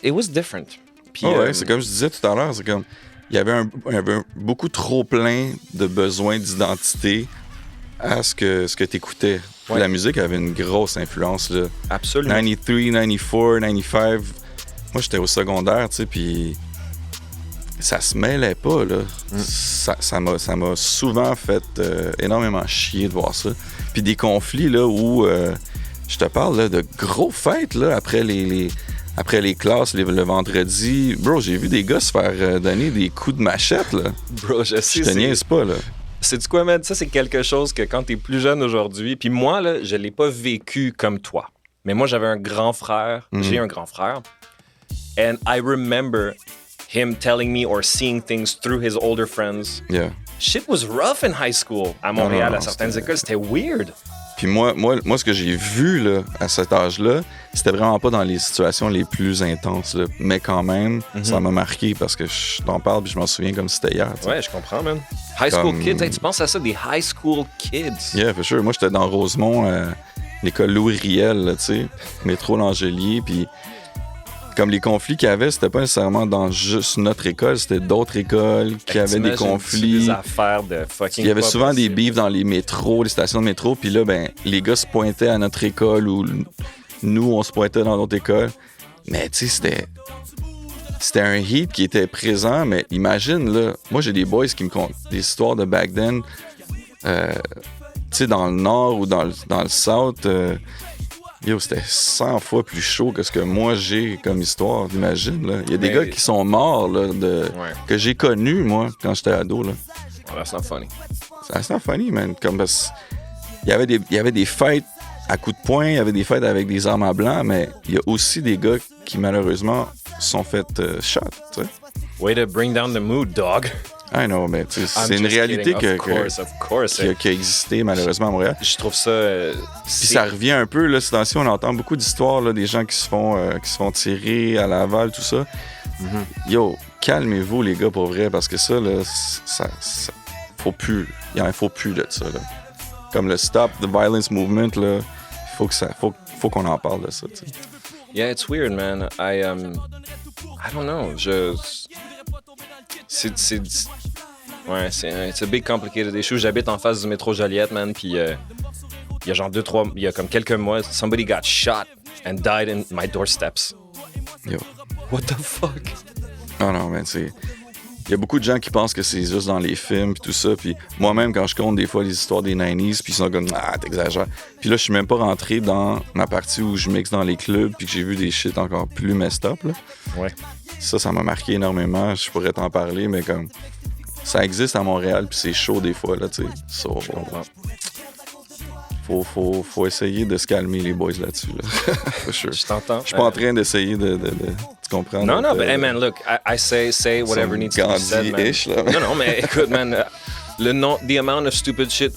It was different. Puis, ouais, c'est comme je disais tout à l'heure, c'est comme... Il y avait beaucoup trop plein de besoins d'identité à ce que t'écoutais. Ouais. La musique avait une grosse influence, là. Absolument. 93, 94, 95... Moi, j'étais au secondaire, tu sais, puis ça se mêlait pas, là. Ça m'a souvent fait énormément chier de voir ça. Puis des conflits, là, où je te parle, là, de gros fêtes, là, après les classes, le vendredi. Bro, j'ai vu des gars se faire donner des coups de machette, là. Bro, je sais. Je te niaise pas, là. Sais-tu quoi, man? Ça, c'est quelque chose que quand t'es plus jeune aujourd'hui, puis moi, là, je l'ai pas vécu comme toi. Mais moi, j'avais un grand frère. J'ai un grand frère. And I remember him telling me or seeing things through his older friends. Yeah. Shit was rough in high school. À Montréal, à certaines écoles, c'était weird. Puis moi, ce que j'ai vu là, à cet âge-là, c'était vraiment pas dans les situations les plus intenses. Là. Mais quand même, ça m'a marqué parce que je t'en parle et je m'en souviens comme si c'était hier. T'sais. Ouais, je comprends, man. High school kids, hey, tu penses à ça, des high school kids? Yeah, for sure. Moi, j'étais dans Rosemont, l'école Louis Riel, tu sais, métro L'Angelier, puis... Comme les conflits qu'il y avait, c'était pas nécessairement dans juste notre école, c'était d'autres écoles qui avaient des conflits. Des affaires de fucking. Il y avait souvent des beefs dans les métros, les stations de métro, puis là, ben, les gars se pointaient à notre école ou nous, on se pointait dans notre école. Mais tu sais, c'était un heat qui était présent, mais imagine, là, moi j'ai des boys qui me content des histoires de back then, tu sais, dans le nord ou dans le south. Yo, c'était 100 fois plus chaud que ce que moi j'ai comme histoire, imagine, là. Il y a des gars qui sont morts, là, que j'ai connus, moi, quand j'étais ado, là. Oh, that's not funny. That's not funny, man. Comme parce il y avait des fêtes à coups de poing, il y avait des fêtes avec des armes à blanc, mais il y a aussi des gars qui, malheureusement, se sont fait shot, tu sais. Way to bring down the mood, dog. I know, mais c'est une réalité qui a existé malheureusement à Montréal. Je trouve ça... Puis ça revient un peu, là, c'est on entend beaucoup d'histoires, là, des gens qui se font tirer à Laval, tout ça. Yo, calmez-vous les gars pour vrai, parce que ça, là, ça faut plus. Il en faut plus de ça, là. Comme le Stop the Violence Movement, là, faut qu'on en parle de ça, tu sais. Yeah, it's weird, man. I don't know. Ouais, c'est a big complicated issue. J'habite en face du métro Joliette, man, puis il y a genre il y a comme quelques mois, somebody got shot and died in my doorsteps. Yo. What the fuck? Non, man, il y a beaucoup de gens qui pensent que c'est juste dans les films puis tout ça, puis moi-même, quand je compte des fois les histoires des 90s, puis ils sont comme « Ah, t'exagères ». Puis là, je suis même pas rentré dans ma partie où je mixe dans les clubs puis que j'ai vu des shit encore plus messed up, là. Ouais. Ça m'a marqué énormément. Je pourrais t'en parler, mais comme... Ça existe à Montréal, puis c'est chaud des fois, là, tu sais. So, faut essayer de se calmer, les boys, là-dessus, là. For sure. Je t'entends. Je suis pas en train d'essayer de tu comprends? Non, mais hey, man, look, I say whatever needs to be said, man. Là. Non, mais écoute, man, the amount of stupid shit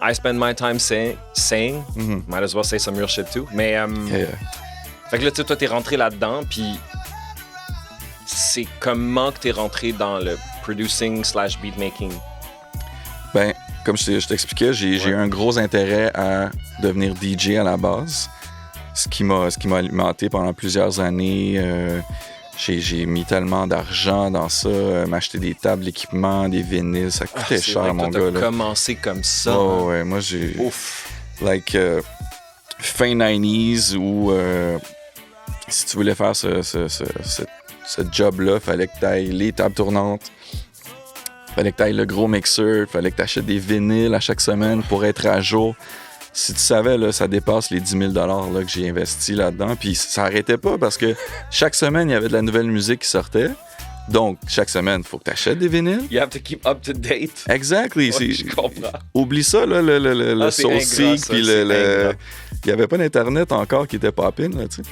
I spend my time saying, might as well say some real shit too. Mais, fait que là, tu sais, toi, t'es rentré là-dedans, puis c'est comment que t'es rentré dans le producing/beatmaking? Ben, comme je t'expliquais, j'ai eu un gros intérêt à devenir DJ à la base, ce qui m'a alimenté pendant plusieurs années. J'ai mis tellement d'argent dans ça, m'acheter des tables d'équipement, des vinyles, ça coûtait cher, mon gars. T'as commencé comme ça. Oh, ouais, moi j'ai... Ouf! Fin 90s où si tu voulais faire ce job-là, fallait que tu ailles les tables tournantes, fallait que tu ailles le gros mixeur, fallait que tu achètes des vinyles à chaque semaine pour être à jour. Si tu savais, là, ça dépasse les 10 000 $ que j'ai investi là-dedans. Puis ça arrêtait pas parce que chaque semaine, il y avait de la nouvelle musique qui sortait. Donc, chaque semaine, il faut que tu achètes des vinyles. You have to keep up to date. Exactly. Ouais, je comprends. Oublie ça, là, le Soulseek, puis il n'y avait pas d'Internet encore qui était poppin', là, tu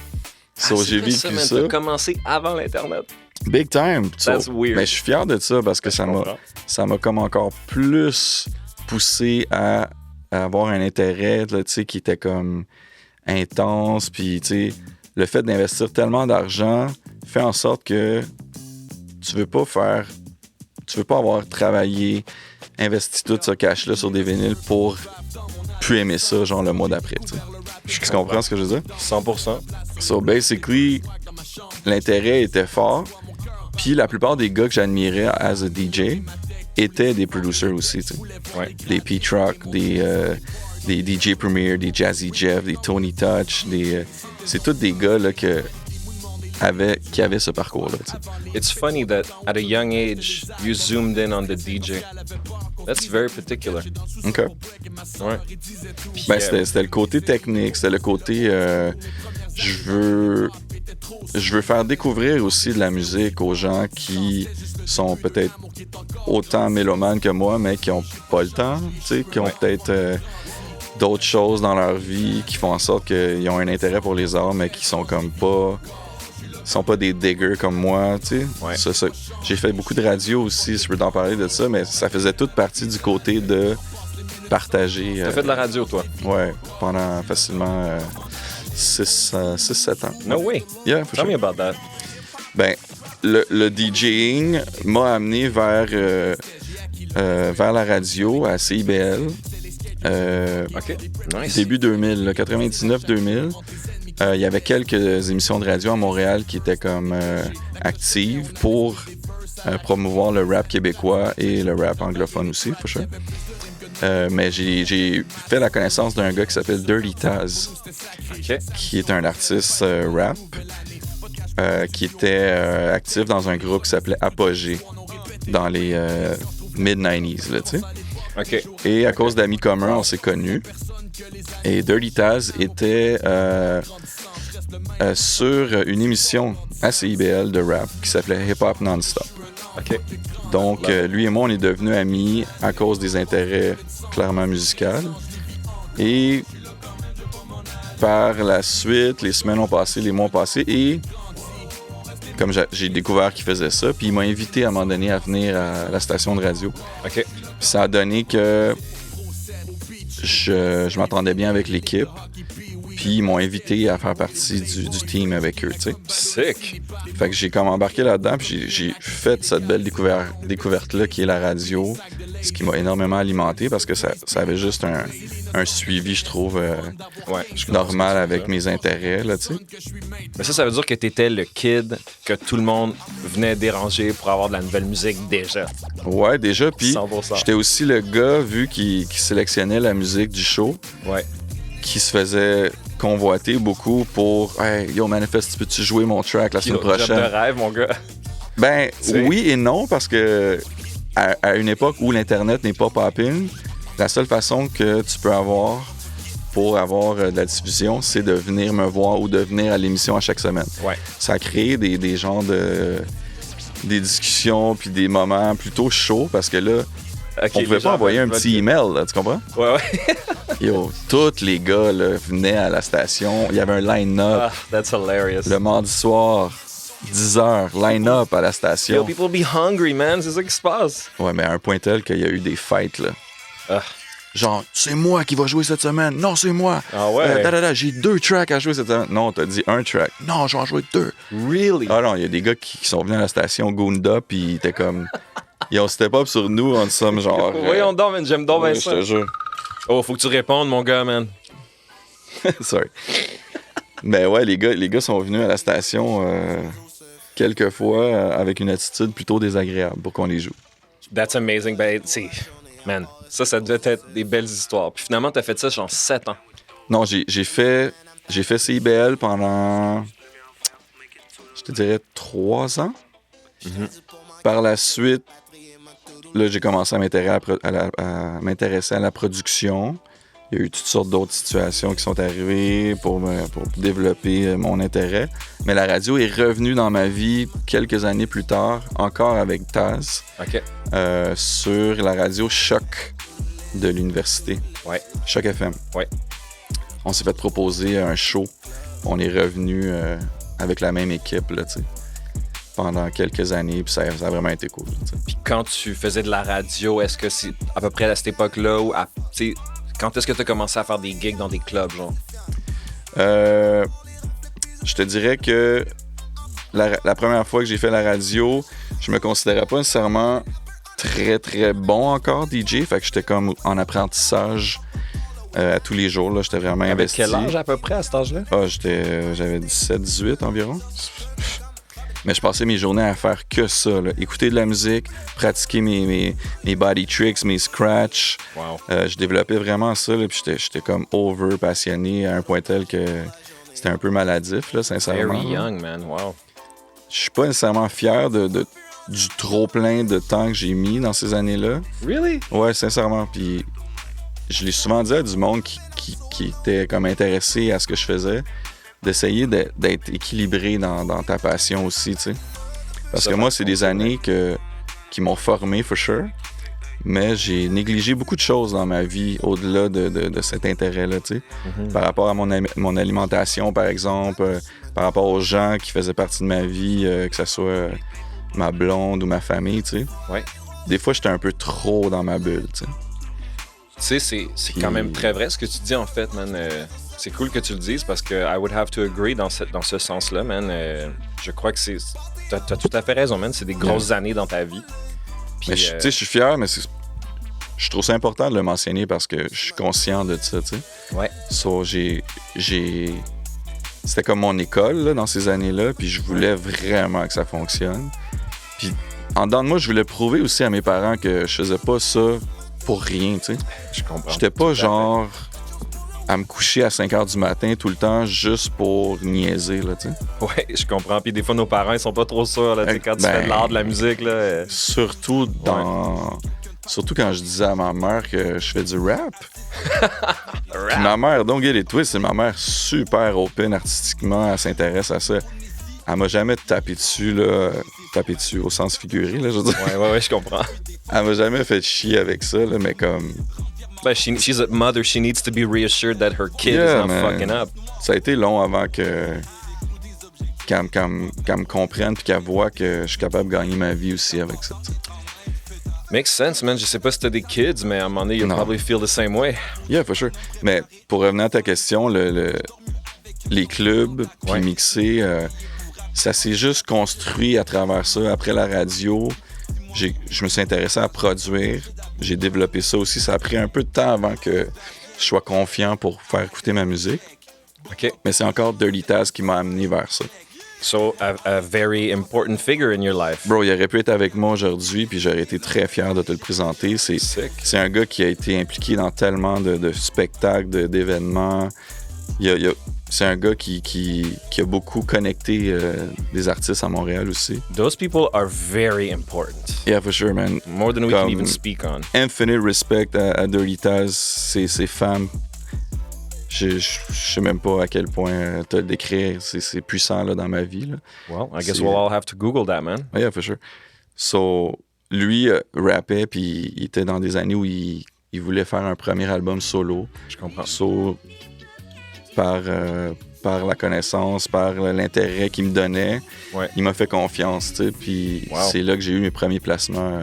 sais. J'ai vécu ça. T'as commencé avant l'Internet. Big time. That's weird. Mais je suis fier de ça parce que ça m'a comme encore plus poussé à avoir un intérêt, là, tu sais, qui était comme intense, puis tu sais, le fait d'investir tellement d'argent fait en sorte que tu veux pas avoir travaillé, investi tout ce cash-là sur des vinyles pour plus aimer ça, genre le mois d'après, tu sais. Tu comprends ce que je veux dire? 100%. So, basically, l'intérêt était fort. Puis la plupart des gars que j'admirais as a DJ étaient des producers aussi, tu sais. Ouais. Des P-Truck, des DJ Premier, des Jazzy Jeff, des Tony Touch, c'est tous des gars là, qui avaient ce parcours-là, tu sais. It's funny that at a young age, you zoomed in on the DJ. That's very particular. OK. Ouais. Ben, c'était le côté technique, c'était le côté... je veux faire découvrir aussi de la musique aux gens qui sont peut-être autant mélomanes que moi, mais qui n'ont pas le temps, tu sais, qui ont peut-être d'autres choses dans leur vie qui font en sorte qu'ils ont un intérêt pour les arts, mais qui sont comme pas... sont pas des diggers comme moi, tu sais. Ouais. Ça. J'ai fait beaucoup de radio aussi, je peux t'en parler de ça, mais ça faisait toute partie du côté de partager. T'as fait de la radio, toi? Ouais, pendant facilement 6-7 ans. No way. Yeah, for Tell sure. me about that. Ben, le DJing m'a amené vers la radio à CIBL. OK. Nice. Début 2000, 99-2000. Il y avait quelques émissions de radio à Montréal qui étaient comme actives pour promouvoir le rap québécois et le rap anglophone aussi, for sure. Mais j'ai fait la connaissance d'un gars qui s'appelle Dirty Taz, OK. qui est un artiste rap, qui était actif dans un groupe qui s'appelait Apogée dans les mid-90s, là, tu sais. OK. Et à cause d'amis communs, on s'est connus. Et Dirty Taz était sur une émission à CIBL de rap qui s'appelait Hip Hop Non-Stop. OK. Donc, lui et moi, on est devenus amis à cause des intérêts clairement musicaux. Et par la suite, les semaines ont passé, les mois ont passé, et comme j'ai découvert qu'il faisait ça, puis il m'a invité à un moment donné à venir à la station de radio. OK. Puis ça a donné que je m'entendais bien avec l'équipe, puis ils m'ont invité à faire partie du team avec eux, tu sais. Sick. Fait que j'ai comme embarqué là-dedans, puis j'ai fait cette belle découverte-là qui est la radio, ce qui m'a énormément alimenté parce que ça avait juste un suivi, je trouve, normal avec mes intérêts, là, tu sais. Mais ça veut dire que t'étais le kid que tout le monde venait déranger pour avoir de la nouvelle musique déjà. Ouais, déjà, puis 100%. j'étais aussi le gars, vu qui sélectionnait la musique du show, Ouais. qui se faisait convoiter beaucoup pour « Hey, yo, Manifest, peux-tu jouer mon track la semaine prochaine? » Job de rêve, mon gars. Ben, T'sais. oui et non, parce que à une époque où l'Internet n'est pas popping, la seule façon que tu peux avoir pour avoir de la diffusion, c'est de venir me voir ou de venir à l'émission à chaque semaine. Ouais. Ça a créé des genres des discussions puis des moments plutôt chauds parce que là, Okay, on pouvait pas envoyer un petit email, là, tu comprends? Ouais. Yo, tous les gars là, venaient à la station. Il y avait un line-up. Ah, that's hilarious. Le mardi soir, 10h, line-up à la station. Yo, people be hungry, man. C'est ça qui se passe. Ouais, mais à un point tel qu'il y a eu des fights, là. Ah. Genre, c'est moi qui va jouer cette semaine. Non, c'est moi. Ah ouais? J'ai 2 tracks à jouer cette semaine. Non, t'as dit 1 track. Non, je vais en jouer 2. Really? Ah non, il y a des gars qui sont venus à la station Gunda, puis ils étaient comme... Ils ont step up sur nous en somme, genre... Voyons donc, man. J'aime donc bien oui, ça. je te jure. Oh, faut que tu répondes, mon gars, man. Sorry. Mais ouais, les gars sont venus à la station quelques fois avec une attitude plutôt désagréable pour qu'on les joue. That's amazing. Ben, c'est... Man, ça devait être des belles histoires. Puis finalement, t'as fait ça genre 7 ans. Non, j'ai fait CIBL pendant, je te dirais, 3 ans. Mm-hmm. Par la suite, là, j'ai commencé à m'intéresser à la production. Il y a eu toutes sortes d'autres situations qui sont arrivées pour développer mon intérêt. Mais la radio est revenue dans ma vie quelques années plus tard, encore avec Taz, OK. sur la radio Choc de l'université. Ouais. Choc FM. Ouais. On s'est fait proposer un show. On est revenu avec la même équipe, là, tu sais, pendant quelques années, puis ça a vraiment été cool. T'sais. Puis quand tu faisais de la radio, est-ce que c'est à peu près à cette époque-là ou quand est-ce que tu as commencé à faire des gigs dans des clubs, genre? Je te dirais que la première fois que j'ai fait la radio, je me considérais pas nécessairement très, très bon encore DJ. Fait que j'étais comme en apprentissage à tous les jours. Là, j'étais vraiment investi. Avec quel âge à peu près à cet âge-là? J'avais 17-18 environ. Mais je passais mes journées à faire que ça, là. Écouter de la musique, pratiquer mes body tricks, mes scratchs. Wow. Je développais vraiment ça, là, puis j'étais comme over passionné à un point tel que c'était un peu maladif, là, sincèrement. Very young, man. Wow. Je suis pas nécessairement fier du trop-plein de temps que j'ai mis dans ces années-là. Really? Ouais, sincèrement. Puis je l'ai souvent dit à du monde qui était comme intéressé à ce que je faisais, d'essayer d'être équilibré dans ta passion aussi, tu sais. Parce que moi, c'est des années qui m'ont formé, for sure, mais j'ai négligé beaucoup de choses dans ma vie au-delà de cet intérêt-là, tu sais. Mm-hmm. Par rapport à mon alimentation, par exemple, par rapport aux gens qui faisaient partie de ma vie, que ce soit ma blonde ou ma famille, tu sais. Ouais. Des fois, j'étais un peu trop dans ma bulle, tu sais. Tu sais, c'est quand même très vrai ce que tu dis, en fait, man. C'est cool que tu le dises parce que I would have to agree dans ce sens-là, man. Je crois que t'as tout à fait raison, man. C'est des grosses années dans ta vie. Puis, mais tu sais, je suis fier, mais je trouve ça important de le mentionner parce que je suis conscient de ça, tu sais. Ouais. So, c'était comme mon école là, dans ces années-là, puis je voulais vraiment que ça fonctionne. Puis en dedans de moi, je voulais prouver aussi à mes parents que je faisais pas ça pour rien, tu sais. Je comprends. J'étais pas genre à me coucher à 5 h du matin tout le temps juste pour niaiser, là, tu sais. Ouais, je comprends. Puis des fois, nos parents, ils sont pas trop sûrs, là, tu sais, quand tu fais de l'art, de la musique, là. Surtout Surtout quand je disais à ma mère que je fais du rap. Puis ma mère, don't get it twist, c'est ma mère super open artistiquement, elle s'intéresse à ça. Elle m'a jamais tapé dessus, là. Tapé dessus au sens figuré, là, je veux dire. Ouais, je comprends. Elle m'a jamais fait chier avec ça, là, mais comme... Ben, she's a mother, she needs to be reassured that her kid is not fucking up. Ça a été long avant qu'elle me comprenne puis qu'elle voit que je suis capable de gagner ma vie aussi avec ça, t'sais. Makes sense, man. Je sais pas si t'as des kids, mais à un moment donné, you'll probably feel the same way. Yeah, for sure. Mais pour revenir à ta question, les clubs puis mixer, ça s'est juste construit à travers ça. Après la radio, je me suis intéressé à produire. J'ai développé ça aussi. Ça a pris un peu de temps avant que je sois confiant pour faire écouter ma musique. OK. Mais c'est encore Dirty Taz qui m'a amené vers ça. So, a very important figure in your life. Bro, il aurait pu être avec moi aujourd'hui, puis j'aurais été très fier de te le présenter. C'est un gars qui a été impliqué dans tellement de spectacles, d'événements. C'est un gars qui a beaucoup connecté des artistes à Montréal aussi. Those people are very important. Yeah, for sure, man. More than we can even speak on. Infinite respect à Dirty Taz, ses fans. Je sais même pas à quel point te le décrire. C'est puissant là, dans ma vie. Là. Well, I guess we'll all have to Google that, man. Yeah, for sure. So, lui rappait, puis il était dans des années où il voulait faire un premier album solo. Je comprends. So, par la connaissance, par l'intérêt qu'il me donnait, il m'a fait confiance, tu sais. Puis c'est là que j'ai eu mes premiers placements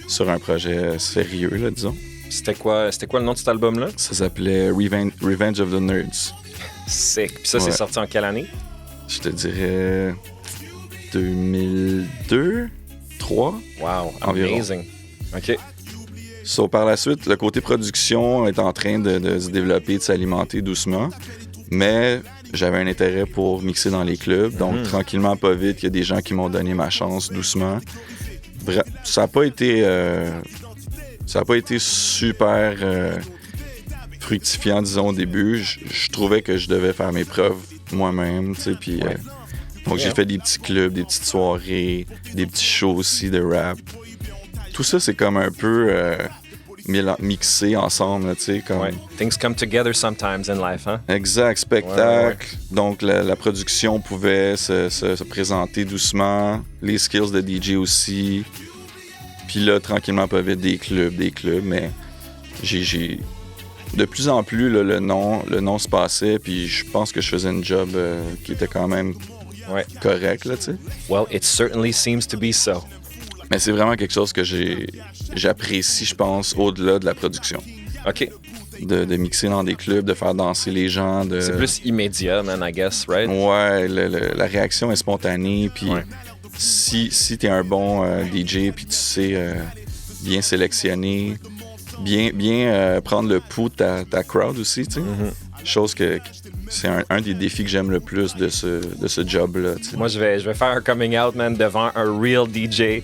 sur un projet sérieux, là, disons. C'était quoi le nom de cet album-là? Ça s'appelait Revenge of the Nerds. Sick. Puis ça, c'est sorti en quelle année? Je te dirais 2002, 2003. Wow, environ. amazing. OK. So, par la suite, le côté production est en train de se développer, de s'alimenter doucement. Mais j'avais un intérêt pour mixer dans les clubs. Donc, tranquillement, pas vite, il y a des gens qui m'ont donné ma chance doucement. Ça n'a pas été super fructifiant, disons, au début. Je trouvais que je devais faire mes preuves moi-même, tu sais, puis... donc, j'ai fait des petits clubs, des petites soirées, des petits shows aussi de rap. Tout ça, c'est comme un peu mixé ensemble, tu sais, comme... Things come together sometimes in life, hein? Exact, spectacle. Donc, la production pouvait se présenter doucement, les skills de DJ aussi. Puis là, tranquillement, pas vite, des clubs, mais j'ai... De plus en plus, là, le nom se passait, puis je pense que je faisais une job qui était quand même correct, là, tu sais. Well, it certainly seems to be so. Mais c'est vraiment quelque chose que j'apprécie, je pense, au-delà de la production. OK. de mixer dans des clubs, de faire danser les gens. C'est plus immédiat, man, I guess, right? Ouais, la réaction est spontanée. Puis si t'es un bon DJ, puis tu sais bien sélectionner, bien prendre le pouls de ta crowd aussi, tu sais. Chose que c'est un des défis que j'aime le plus de ce job-là. T'sais. Moi, je vais faire un coming out, man, devant un real DJ.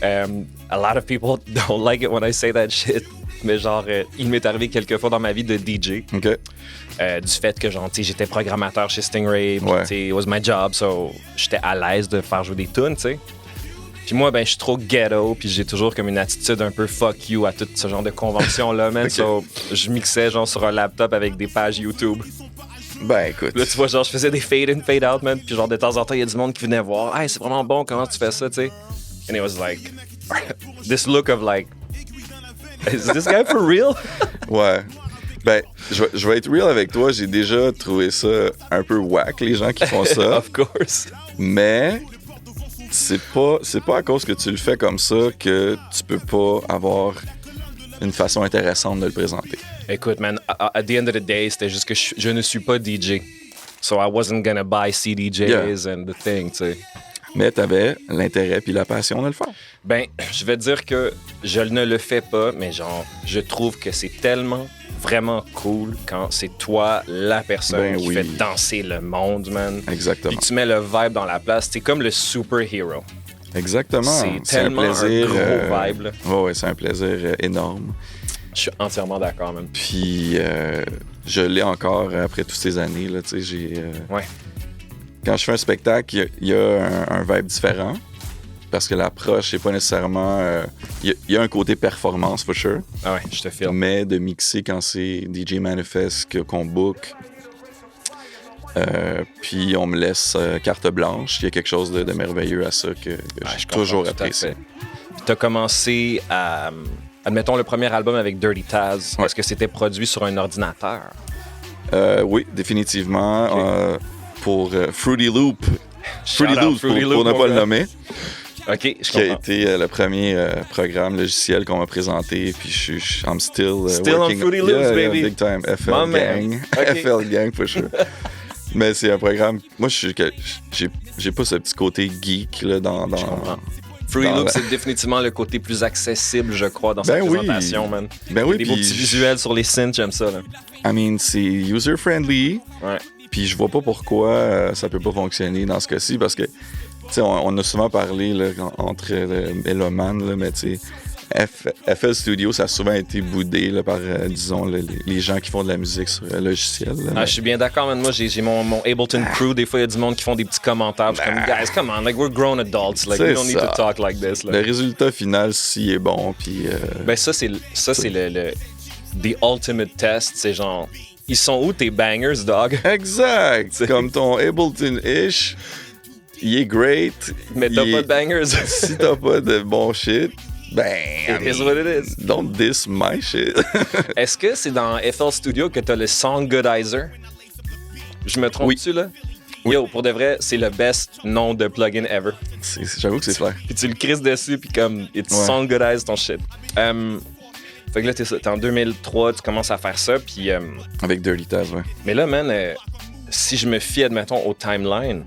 A lot of people don't like it when I say that shit. Mais genre, il m'est arrivé quelques fois dans ma vie de DJ. OK. Du fait que, genre, j'étais programmateur chez Stingray. Puis, it was my job, so j'étais à l'aise de faire jouer des tunes, tu sais. Puis moi, ben, je suis trop ghetto, puis j'ai toujours comme une attitude un peu fuck you à tout ce genre de conventions-là, man. Okay. So, je mixais, genre, sur un laptop avec des pages YouTube. Ben, écoute. Là, tu vois, genre, je faisais des fade in, fade out, man. Puis, genre, de temps en temps, il y a du monde qui venait voir. Hey, c'est vraiment bon, comment tu fais ça, tu sais? And it was like, this look of like, is this guy for real? Ouais. Ben, je vais être real avec toi. J'ai déjà trouvé ça un peu whack, les gens qui font ça. Of course. Mais c'est pas à cause que tu le fais comme ça que tu peux pas avoir une façon intéressante de le présenter. Écoute, man, at the end of the day, c'était juste que je ne suis pas DJ. So I wasn't gonna buy CDJs and the thing, tu sais. Mais t'avais l'intérêt puis la passion de le faire. Ben, je vais te dire que je ne le fais pas, mais genre, je trouve que c'est tellement vraiment cool quand c'est toi la personne qui fait danser le monde, man. Exactement. Puis tu mets le vibe dans la place. C'est comme le superhero. Exactement. C'est tellement un gros vibe, là. Ouais, c'est un plaisir énorme. Je suis entièrement d'accord, man. Puis je l'ai encore après toutes ces années, là, tu sais, j'ai... Ouais. Quand je fais un spectacle, il y a un vibe différent. Parce que l'approche, c'est pas nécessairement... Il y a un côté performance, for sure. Ah ouais, je te filme. Mais de mixer quand c'est DJ Manifest qu'on book, puis on me laisse carte blanche, il y a quelque chose de merveilleux à ça que j'ai toujours apprécié. Puis t'as commencé à... Admettons le premier album avec Dirty Taz. Ouais. Est-ce que c'était produit sur un ordinateur? Oui, définitivement. Okay. Pour Fruity Loop. Fruity Loop, pour ne pas le nommer. OK, je qui a été le premier programme logiciel qu'on m'a présenté. Puis I'm still on Fruity Loops, baby. Big time. FL Gang. Okay. FL Gang, for sure. Mais c'est un programme... Moi, j'ai pas ce petit côté geek là, dans Fruity Loops, c'est définitivement le côté plus accessible, je crois, dans sa présentation, man. Ben oui, des beaux petits visuels sur les synths, j'aime ça, là. I mean, c'est user-friendly. Ouais. Puis je vois pas pourquoi ça peut pas fonctionner dans ce cas-ci, parce que, tu sais, on a souvent parlé là, entre mélomanes, là, mais tu sais, FL Studio, ça a souvent été boudé là, par, disons, les gens qui font de la musique sur le logiciel. Là, je suis bien d'accord, man. Moi, j'ai mon Ableton Crew. Des fois, il y a du monde qui font des petits commentaires. Je suis comme, guys, come on, like, we're grown adults. Like, we don't need to talk like this. Like. Le résultat final, s'il est bon, puis... Ben, ça, c'est le the ultimate test. C'est genre, ils sont où tes bangers, dog? Exact! T'sais. Comme ton Ableton-ish, il est great. Mais t'as pas de bangers. Si t'as pas de bon shit... Ben, it is what it is. Don't diss my shit. Est-ce que c'est dans FL Studio que t'as le Song Goodizer? Je me trompe-tu, là? Oui. Yo, pour de vrai, c'est le best nom de plugin ever. J'avoue que c'est clair. Puis tu le crisses dessus, puis comme, Song Goodize ton shit. Fait que là, t'es en 2003, tu commences à faire ça, puis... Avec Dirty Taz, ouais. Mais là, man, si je me fie, admettons, au timeline...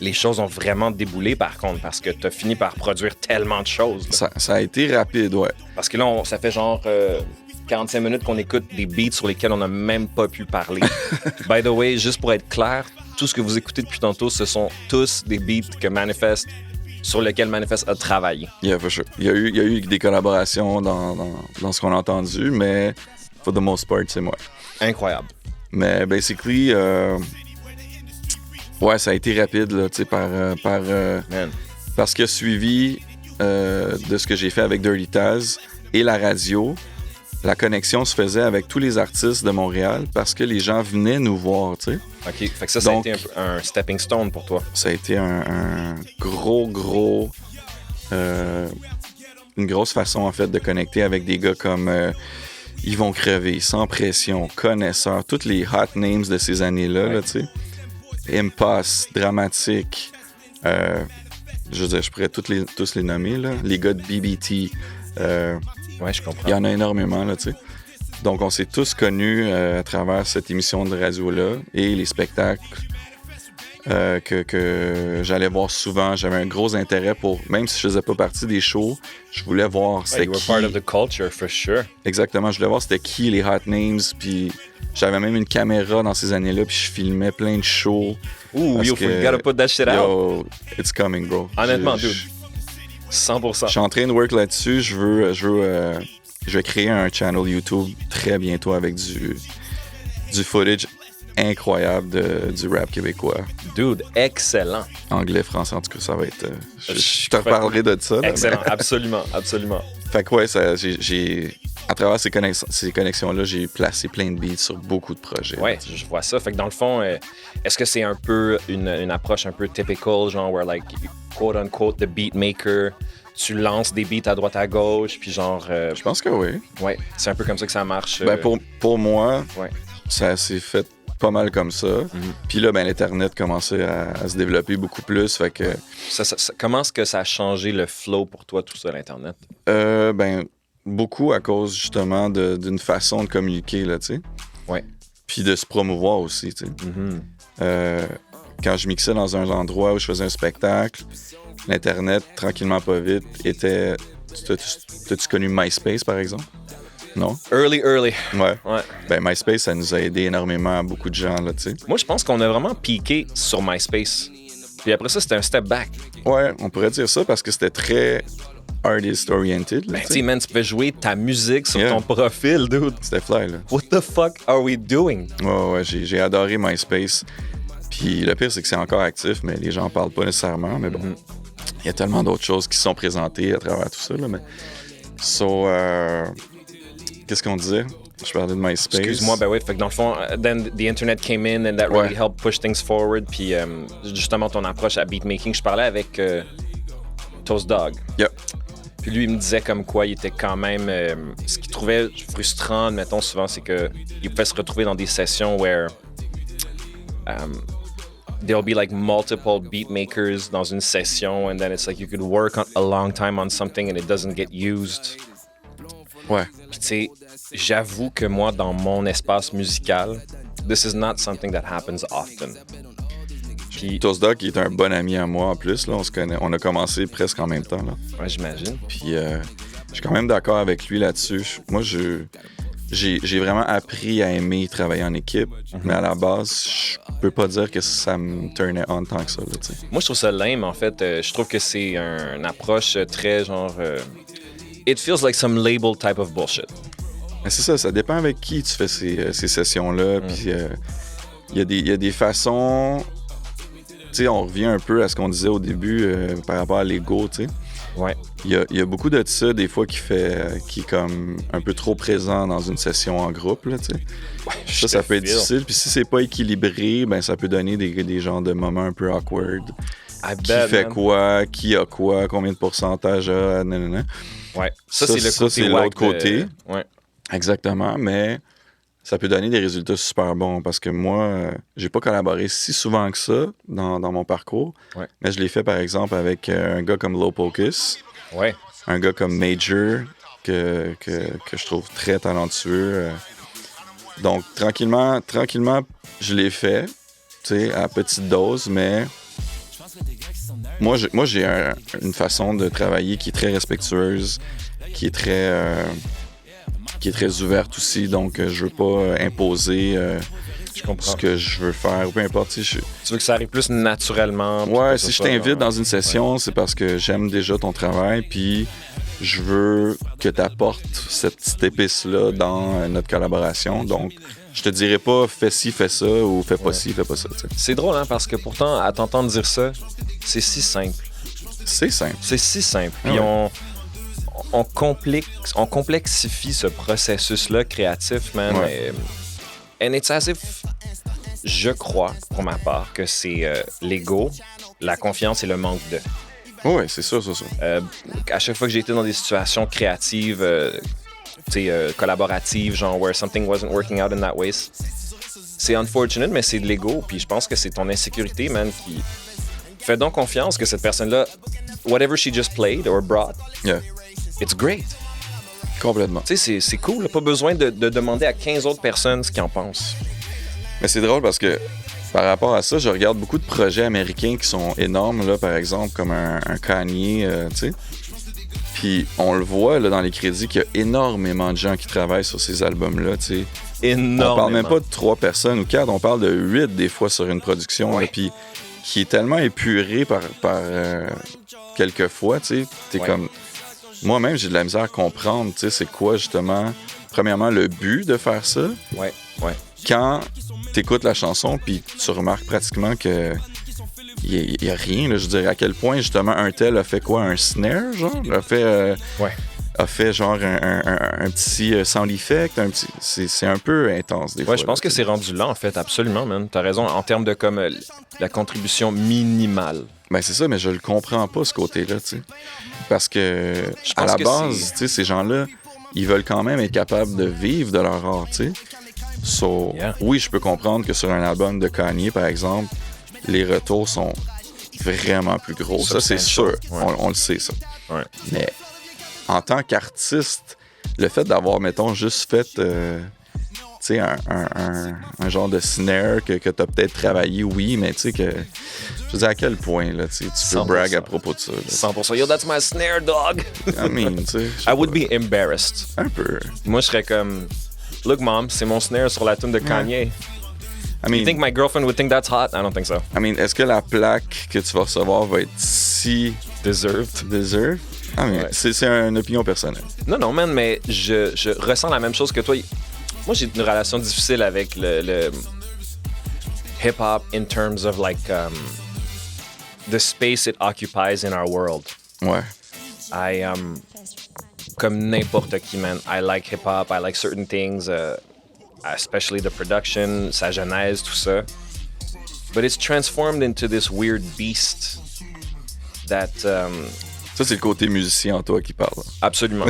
Les choses ont vraiment déboulé, par contre, parce que t'as fini par produire tellement de choses. Ça a été rapide, ouais. Parce que là, ça fait genre 45 minutes qu'on écoute des beats sur lesquels on n'a même pas pu parler. By the way, juste pour être clair, tout ce que vous écoutez depuis tantôt, ce sont tous des beats que Manifest, sur lesquels Manifest a travaillé. Yeah, for sure. Il y a eu des collaborations dans ce qu'on a entendu, mais for the most part, c'est moi. Incroyable. Mais basically... Ouais, ça a été rapide, là, tu sais, parce que suivi de ce que j'ai fait avec Dirty Taz et la radio, la connexion se faisait avec tous les artistes de Montréal parce que les gens venaient nous voir, tu sais. OK, fait que ça a été un stepping stone pour toi. Ça a été un gros... une grosse façon, en fait, de connecter avec des gars comme Ils vont crever, Sans pression, Connaisseurs, toutes les hot names de ces années-là, ouais. Là, tu sais. Impasse, Dramatique, je veux dire, je pourrais tous les nommer, là. Les gars de BBT. Ouais, je comprends. Il y en a énormément, là, tu sais. Donc, on s'est tous connus à travers cette émission de radio-là et les spectacles que j'allais voir souvent. J'avais un gros intérêt pour, même si je faisais pas partie des shows, je voulais voir c'était you were qui. part of the culture, for sure. Exactement, je voulais voir c'était qui les hot names, puis j'avais même une caméra dans ces années-là, puis je filmais plein de shows. Ooh, you gotta put that shit out. Yo, it's coming, bro. Honnêtement, dude. 100%. Je suis en train de work là-dessus. Je vais créer un channel YouTube très bientôt avec du footage incroyable du rap québécois. Dude, excellent. Anglais, français, en tout cas, ça va être... je te reparlerai de ça. Excellent, absolument, absolument. Fait que ouais, à travers ces connexions-là, j'ai placé plein de beats sur beaucoup de projets. Ouais, je vois ça. Fait que dans le fond, est-ce que c'est un peu une approche un peu typical, genre where like, quote-unquote, the beatmaker, tu lances des beats à droite à gauche, puis genre... Je pense que oui. Ouais, c'est un peu comme ça que ça marche. Ben pour moi, ouais. Ça s'est fait pas mal comme ça. Puis là, ben l'Internet commençait à se développer beaucoup plus, fait que... Comment est-ce que ça a changé le flow pour toi, tout ça, l'Internet? Ben, beaucoup à cause, justement, d'une façon de communiquer, là, tu sais. Ouais. Puis de se promouvoir aussi, tu sais. Quand je mixais dans un endroit où je faisais un spectacle, l'Internet, tranquillement pas vite, était... T'as-tu connu MySpace, par exemple? Non? Early. Ouais. Ouais. Ben, MySpace, ça nous a aidé énormément à beaucoup de gens, là, tu sais. Moi, je pense qu'on a vraiment piqué sur MySpace. Puis après ça, c'était un step back. Ouais, on pourrait dire ça parce que c'était très artist-oriented. Ben, tu sais, man, tu pouvais jouer ta musique sur ton profil, dude. C'était fly, là. What the fuck are we doing? Ouais, j'ai adoré MySpace. Puis le pire, c'est que c'est encore actif, mais les gens en parlent pas nécessairement. Mais bon, il y a tellement d'autres choses qui se sont présentées à travers tout ça, là. Mais... qu'est-ce qu'on disait? Je parlais de MySpace. Excuse-moi, ben oui, fait que dans le fond, then the internet came in and that really helped push things forward. Puis justement, ton approche à beatmaking, je parlais avec Toast Dog. Yep. Puis lui, il me disait comme quoi il était quand même... ce qu'il trouvait frustrant, mettons, souvent, c'est qu'il pouvait se retrouver dans des sessions where there'll be like multiple beatmakers dans une session and then it's like you could work a long time on something and it doesn't get used. Ouais. Puis tu sais, j'avoue que moi, dans mon espace musical, this is not something that happens often. Puis Toast Dog, qui est un bon ami à moi en plus, là, on se connaît. On a commencé presque en même temps, là. Ouais, j'imagine. Puis je suis quand même d'accord avec lui là-dessus. Moi, j'ai vraiment appris à aimer travailler en équipe, mais à la base, je peux pas dire que ça me turnait on tant que ça, là, tu sais. Moi, je trouve ça lame, en fait. Je trouve que c'est une approche très genre... it feels like some label type of bullshit. Mais c'est ça dépend avec qui tu fais ces sessions-là. Puis il y a des façons... Tu sais, on revient un peu à ce qu'on disait au début par rapport à l'ego, tu sais. Ouais. Il y a beaucoup de ça, des fois, qui est comme un peu trop présent dans une session en groupe, là, tu sais. Ouais, ça peut être difficile. Puis si c'est pas équilibré, ben ça peut donner des genres de moments un peu awkward. Qui fait quoi, qui a quoi, combien de pourcentage a, nanana. Ouais. Ça c'est le côté c'est l'autre côté. Ouais. Exactement, mais ça peut donner des résultats super bons parce que moi, j'ai pas collaboré si souvent que ça dans mon parcours. Ouais. Mais je l'ai fait, par exemple, avec un gars comme Low Pocus. Ouais. Un gars comme Major, que je trouve très talentueux. Donc, tranquillement, je l'ai fait, tu sais, à petite dose, mais moi j'ai une façon de travailler qui est très respectueuse, qui est très ouverte aussi, donc je veux pas imposer je comprends ce que je veux faire, ou peu importe. Tu veux que ça arrive plus naturellement. Ouais, si je t'invite dans une session, c'est parce que j'aime déjà ton travail, puis je veux que tu apportes cette petite épice-là dans notre collaboration. Donc, je te dirais pas fais ci, fais ça, ou fais pas ci, fais pas ça. T'sais. C'est drôle, hein, parce que pourtant, à t'entendre dire ça, c'est si simple. C'est simple. C'est si simple. Puis on complexifie ce processus-là créatif, man. Ouais. And it's as if, je crois, pour ma part, que c'est l'ego, la confiance et le manque de. Oui, c'est ça. À chaque fois que j'ai été dans des situations créatives, collaboratives, genre where something wasn't working out in that way, c'est unfortunate, mais c'est de l'ego. Puis je pense que c'est ton insécurité, man, qui... Fais donc confiance que cette personne-là, whatever she just played or brought, yeah. it's great. Complètement. Tu sais, c'est cool, pas besoin de demander à 15 autres personnes ce qu'ils en pensent. Mais c'est drôle parce que par rapport à ça, je regarde beaucoup de projets américains qui sont énormes, là, par exemple, comme un Kanye, tu sais. Puis on le voit là, dans les crédits qu'il y a énormément de gens qui travaillent sur ces albums-là, tu sais. Énormément. On parle même pas de 3 personnes ou 4, on parle de 8 des fois sur une production, Oui. et puis qui est tellement épuré par quelques fois, tu sais. T'es comme... Moi-même, j'ai de la misère à comprendre, tu sais, c'est quoi justement, premièrement, le but de faire ça. Ouais. Quand t'écoutes la chanson, puis tu remarques pratiquement que il y a rien, là, je dirais à quel point justement un tel a fait quoi, un snare, genre, a fait genre un petit sound effect, c'est un peu intense des fois. Ouais, je pense que c'est rendu là en fait, absolument, man. T'as raison en termes de comme la contribution minimale. Ben c'est ça, mais je le comprends pas ce côté-là, tu sais, parce que à la base, tu sais, ces gens-là, ils veulent quand même être capables de vivre de leur art, tu sais. So, oui, je peux comprendre que sur un album de Kanye, par exemple, les retours sont vraiment plus gros. Ça, c'est sûr. Ouais. On le sait, ça. Ouais. Mais en tant qu'artiste, le fait d'avoir, mettons, juste fait tu sais, un genre de snare que tu as peut-être travaillé, oui, mais tu sais que... Je veux dire, à quel point, là, tu peux brag à propos de ça. Là. 100%. Yo, that's my snare, dog! I mean, tu sais... I would be embarrassed. Un peu. Moi, je serais comme... Look, mom, c'est mon snare sur la tune de Kanye. I mean, you think my girlfriend would think that's hot? I don't think so. I mean, est-ce que la plaque que tu vas recevoir va être si... Deserved? Ah, mais c'est une opinion personnelle. Non, man, mais je ressens la même chose que toi. Moi, j'ai une relation difficile avec le hip-hop in terms of, like, the space it occupies in our world. Ouais. Comme n'importe qui, man. I like hip-hop, I like certain things, especially the production, sa genèse, tout ça. But it's transformed into this weird beast that... Ça, c'est le côté musicien en toi qui parle. Absolument.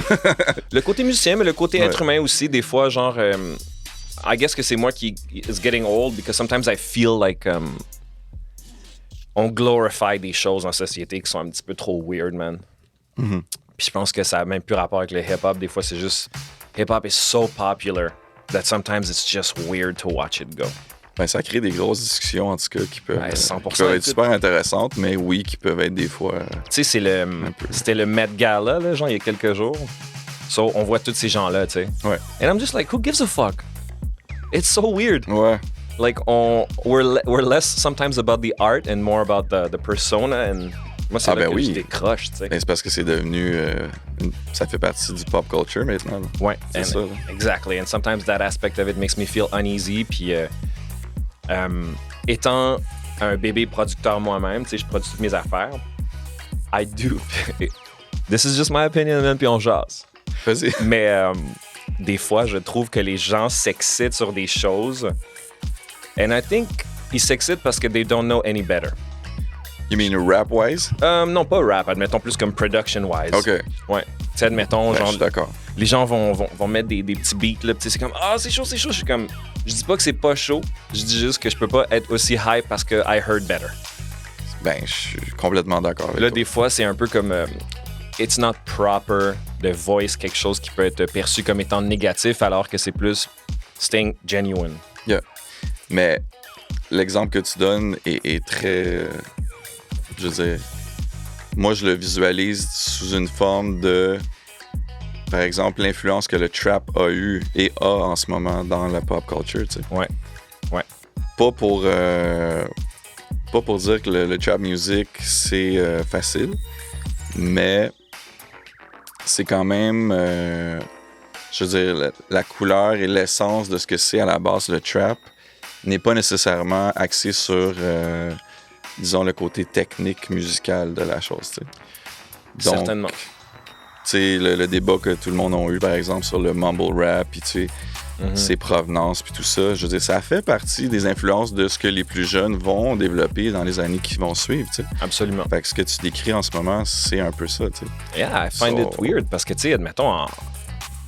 Le côté musicien, mais le côté être humain aussi, des fois, genre... I guess que c'est moi qui is getting old, because sometimes I feel like... on glorify des choses en société qui sont un petit peu trop weird, man. Mm-hmm. Puis je pense que ça n'a même plus rapport avec le hip-hop. Des fois, c'est juste... Hip-hop is so popular that sometimes it's just weird to watch it go. Ben, ça crée des grosses discussions, en tout cas, qui peuvent, 100%, qui peuvent être super intéressantes, mais oui, qui peuvent être des fois... Tu sais, c'était le Met Gala, là, genre, il y a quelques jours. So, on voit tous ces gens-là, tu sais. Ouais. And I'm just like, who gives a fuck? It's so weird. Ouais. Like, we're less sometimes about the art and more about the persona, and... Moi, c'est là que je décroche, tu sais. C'est parce que c'est devenu... ça fait partie du pop culture maintenant. Là. Ouais. C'est ça. Là. Exactly. And sometimes that aspect of it makes me feel uneasy. Puis, étant un bébé producteur moi-même, tu sais, je produis toutes mes affaires. I do. This is just my opinion, man, puis on jase. Vas-y. Mais des fois, je trouve que les gens s'excitent sur des choses. And I think ils s'excitent parce que they don't know any better. You mean rap-wise? Non, pas rap, admettons plus comme production-wise. OK. Ouais. Tu sais, admettons, genre... Je suis d'accord. Les gens vont mettre des petits beats, là, c'est comme « Ah, c'est chaud, c'est chaud ». Je suis comme... Je dis pas que c'est pas chaud, je dis juste que je peux pas être aussi hype parce que I heard better. Ben, je suis complètement d'accord avec là, toi. des fois, c'est un peu comme... it's not proper de voice quelque chose qui peut être perçu comme étant négatif alors que c'est plus staying genuine. Yeah. Mais l'exemple que tu donnes est très... je veux dire, moi, je le visualise sous une forme de, par exemple, l'influence que le trap a eu et a en ce moment dans la pop culture, tu sais. Ouais. Pas pour dire que le trap music, c'est facile, mais c'est quand même, je veux dire, la couleur et l'essence de ce que c'est à la base, le trap, n'est pas nécessairement axé sur... disons, le côté technique musical de la chose, tu sais. Donc, certainement. Tu sais, le débat que tout le monde a eu, par exemple, sur le mumble rap, puis tu sais, ses provenances, puis tout ça, je veux dire, ça fait partie des influences de ce que les plus jeunes vont développer dans les années qui vont suivre, tu sais. Absolument. Fait que ce que tu décris en ce moment, c'est un peu ça, tu sais. Yeah, I find it weird, parce que, tu sais, admettons,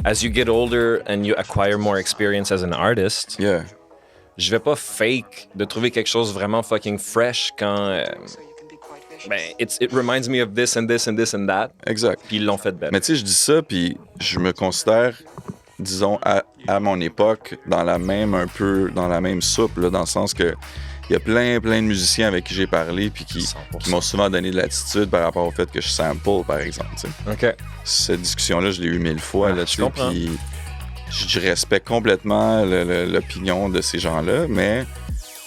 as you get older and you acquire more experience as an artist... Yeah. Je vais pas fake de trouver quelque chose vraiment fucking fresh quand it reminds me of this and this and this and that. Exact. Puis ils l'ont fait belle. Mais tu sais, je dis ça, puis je me considère, disons, à mon époque, dans la même soupe, là, dans le sens que il y a plein de musiciens avec qui j'ai parlé puis qui m'ont souvent donné de l'attitude par rapport au fait que je sample, par exemple. T'sais. OK. Cette discussion-là, je l'ai eue 1000 fois là-dessus. Puis je respecte complètement l'opinion de ces gens-là, mais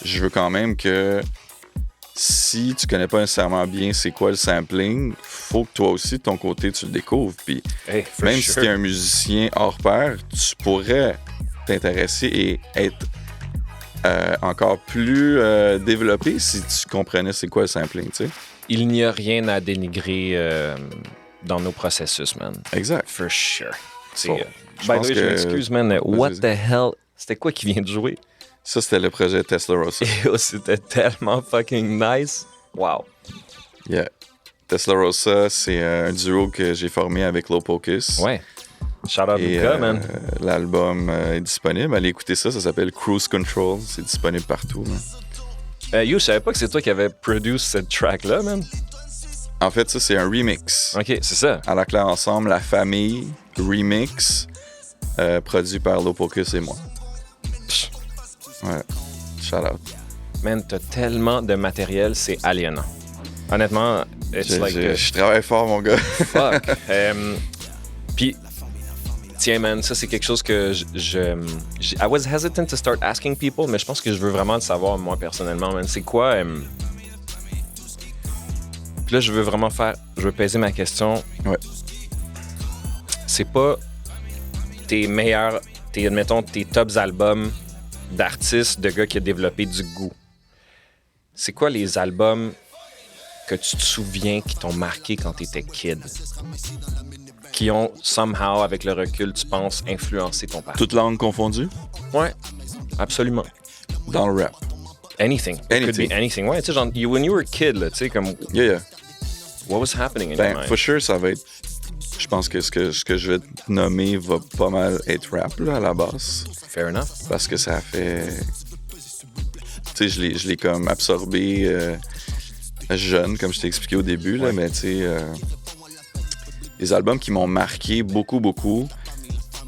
je veux quand même que si tu connais pas nécessairement bien c'est quoi le sampling, faut que toi aussi, de ton côté, tu le découvres. Puis même si tu es un musicien hors pair, tu pourrais t'intéresser et être encore plus développé si tu comprenais c'est quoi le sampling, tu sais. Il n'y a rien à dénigrer dans nos processus, man. Exact. For sure. So, by the way, je m'excuse, man. What the hell? C'était quoi qui vient de jouer? Ça, c'était le projet Testarossa. C'était tellement fucking nice. Wow. Yeah. Testarossa, c'est un duo que j'ai formé avec Low Pocus. Ouais. Shout out Luca, man. L'album est disponible. Allez écouter ça. Ça s'appelle Cruise Control. C'est disponible partout, man. Je savais pas que c'est toi qui avais produit cette track-là, man. En fait, ça, c'est un remix. OK, c'est ça. À la claire ensemble, La Famille, remix, produit par Low Pocus et moi. Psh. Ouais. Shout out. Man, t'as tellement de matériel, c'est aliénant. Honnêtement, je travaille fort, mon gars. Fuck. Puis, tiens, man, ça, c'est quelque chose que I was hesitant to start asking people, mais je pense que je veux vraiment le savoir, moi, personnellement, man. C'est quoi... Puis là, je veux peser ma question. Ouais. C'est pas admettons, tes tops albums d'artistes, de gars qui ont développé du goût. C'est quoi les albums que tu te souviens qui t'ont marqué quand t'étais kid? Qui ont, somehow, avec le recul, tu penses, influencé ton parcours? Toute langue confondue? Ouais, absolument. Dans le rap? Anything. It could be anything. Ouais, tu sais, genre, when you were a kid, là, tu sais, comme... Yeah. What was happening in your mind? For sure, ça va être... Je pense que ce que je vais te nommer va pas mal être rap, là, à la base. Fair enough. Parce que ça fait... Tu sais, je l'ai comme absorbé jeune, comme je t'ai expliqué au début, là, mais tu sais... les albums qui m'ont marqué beaucoup,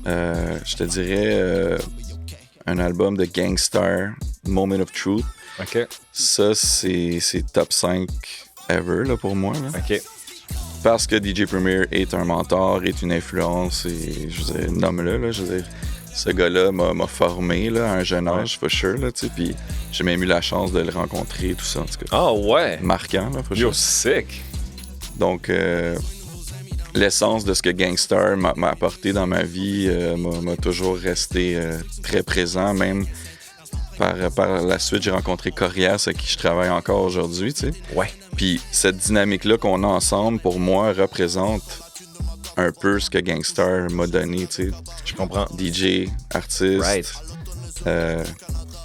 je te dirais un album de Gangstar, Moment of Truth. OK. Ça, c'est top 5 ever là, pour moi. Là. OK. Parce que DJ Premier est un mentor, est une influence, et je veux dire, nomme-le, là, je veux dire, ce gars-là m'a formé là, à un jeune âge, for sure, là, tu sais, puis j'ai même eu la chance de le rencontrer, tout ça, en tout cas. Ah ouais? Marquant, là, for Yo, sure. sick! Donc, l'essence de ce que Gangstar m'a apporté dans ma vie m'a toujours resté très présent, même par la suite, j'ai rencontré Corias, avec qui je travaille encore aujourd'hui, tu sais. Ouais. Puis cette dynamique-là qu'on a ensemble, pour moi, représente un peu ce que Gangstar m'a donné, tu sais. Je comprends. DJ, artiste, right.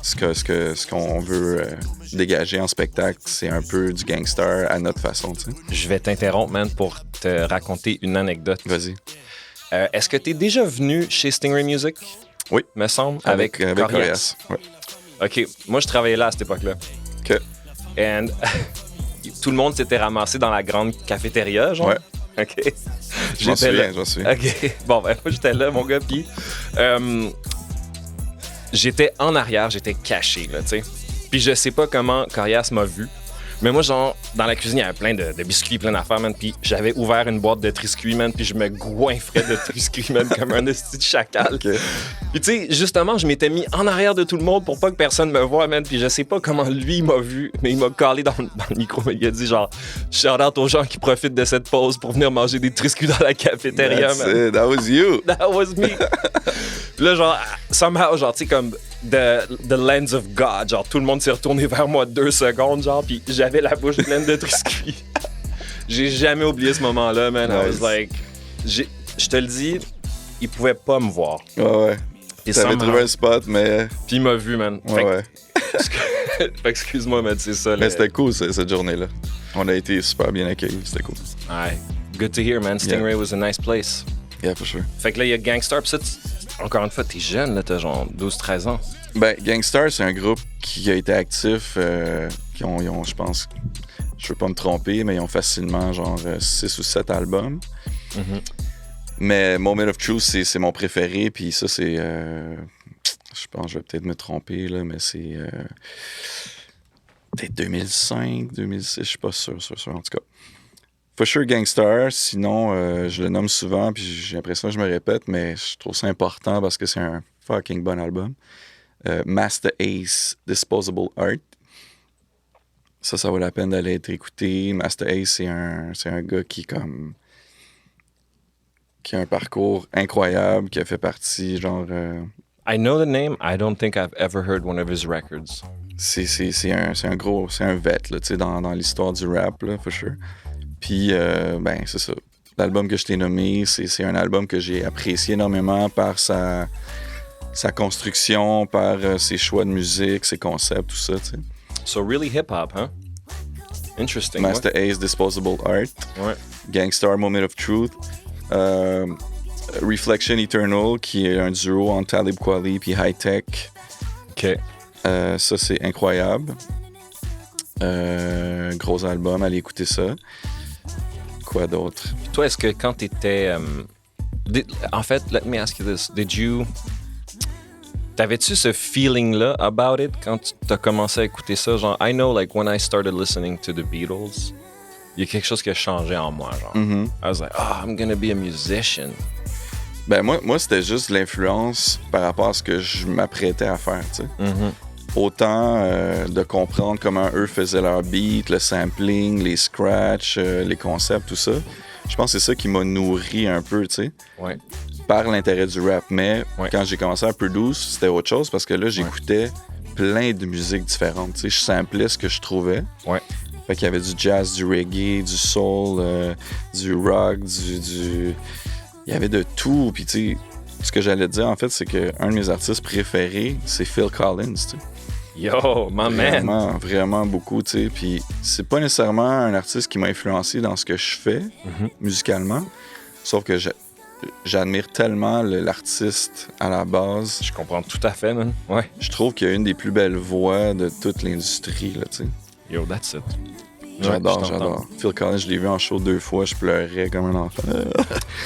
Ce qu'on veut dégager en spectacle, c'est un peu du Gangstar à notre façon, tu sais. Je vais t'interrompre, man, pour te raconter une anecdote. Vas-y. Est-ce que t'es déjà venu chez Stingray Music? Oui. Me semble, avec Corias. Ouais. OK. Moi, je travaillais là à cette époque-là. OK. And tout le monde s'était ramassé dans la grande cafétéria, genre. Ouais. OK. Je m'en souviens. OK. Bon, ben, moi, j'étais là, mon gars, puis... j'étais en arrière, j'étais caché, là, tu sais. Puis je sais pas comment Corias m'a vu, mais moi, genre, dans la cuisine, il y avait plein de biscuits, plein d'affaires, man, puis j'avais ouvert une boîte de triscuits, man, puis je me goinfrais de triscuits, man, comme un esti de chacal. Okay. Puis tu sais, justement, je m'étais mis en arrière de tout le monde pour pas que personne me voie, man, puis je sais pas comment lui il m'a vu, mais il m'a calé dans le micro, il a dit genre, shout-out aux gens qui profitent de cette pause pour venir manger des triscuits dans la cafétéria, That's man. It. That was you. That was me. Là, genre, somehow, genre, tu sais, comme the lens of God, genre, tout le monde s'est retourné vers moi 2 secondes, genre, puis j'avais la bouche pleine de triscuits. J'ai jamais oublié ce moment-là, man. Nice. I was like, je te le dis, il pouvait pas me voir. Ouais. Et t'avais trouvé un spot, mais... Puis il m'a vu, man. Ouais. Fait que, excuse-moi, mais c'est ça. Mais c'était cool, cette journée-là. On a été super bien accueillis, c'était cool. Ouais. Good to hear, man. Stingray was a nice place. Yeah, for sure. Fait que là, il y a Gangstar, pis ça, encore une fois, t'es jeune, là, t'as genre 12-13 ans. Ben, Gangstar, c'est un groupe qui a été actif, qui ont je pense, je veux pas me tromper, mais ils ont facilement genre 6 ou 7 albums. Mm-hmm. Mais Moment of Truth, c'est mon préféré, puis ça, c'est... je pense que je vais peut-être me tromper, là, mais c'est... peut-être 2005, 2006, je suis pas sûr, en tout cas. For Sure Gangstar, sinon, je le nomme souvent, puis j'ai l'impression que je me répète, mais je trouve ça important parce que c'est un fucking bon album. Master Ace, Disposable Art. Ça vaut la peine d'aller être écouté. Master Ace, c'est un gars qui a un parcours incroyable, qui a fait partie, genre... I know the name, I don't think I've ever heard one of his records. C'est un vet, là, tu sais, dans l'histoire du rap, là, for sure. Puis, ben, c'est ça. L'album que je t'ai nommé, c'est un album que j'ai apprécié énormément par sa construction, par ses choix de musique, ses concepts, tout ça, tu sais. So really hip-hop, huh? Interesting. Master Ace, Disposable Art. Ouais. Gangstar, Moment of Truth. Reflection Eternal, qui est un duo entre Talib Kweli puis High Tech. OK. Ça, c'est incroyable. Gros album, allez écouter ça. Quoi d'autre? Toi, est-ce que quand t'étais... en fait, let me ask you this. T'avais-tu ce feeling-là about it quand t'as commencé à écouter ça? Genre, I know, like, when I started listening to the Beatles, il y a quelque chose qui a changé en moi, genre. Mm-hmm. I was like, oh, I'm gonna be a musician. Ben, moi c'était juste l'influence par rapport à ce que je m'apprêtais à faire, tu sais. Mm-hmm. Autant de comprendre comment eux faisaient leur beat, le sampling, les scratchs, les concepts, tout ça. Je pense que c'est ça qui m'a nourri un peu, tu sais. Ouais. Par l'intérêt du rap. Mais ouais. Quand j'ai commencé à produce, c'était autre chose parce que là, j'écoutais plein de musiques différentes. Tu sais, je samplais ce que je trouvais. Ouais. Fait qu'il y avait du jazz, du reggae, du soul, du rock, Il y avait de tout. Puis, tu sais, ce que j'allais te dire, en fait, c'est qu'un de mes artistes préférés, c'est Phil Collins, tu sais. Yo, my man! Vraiment beaucoup, tu sais. Puis c'est pas nécessairement un artiste qui m'a influencé dans ce que je fais musicalement, sauf que j'admire tellement l'artiste à la base. Je comprends tout à fait, man. Ouais. Je trouve qu'il y a une des plus belles voix de toute l'industrie, là, tu sais. Yo, that's it. J'adore. Phil Collins, je l'ai vu en show 2 fois, je pleurais comme un enfant.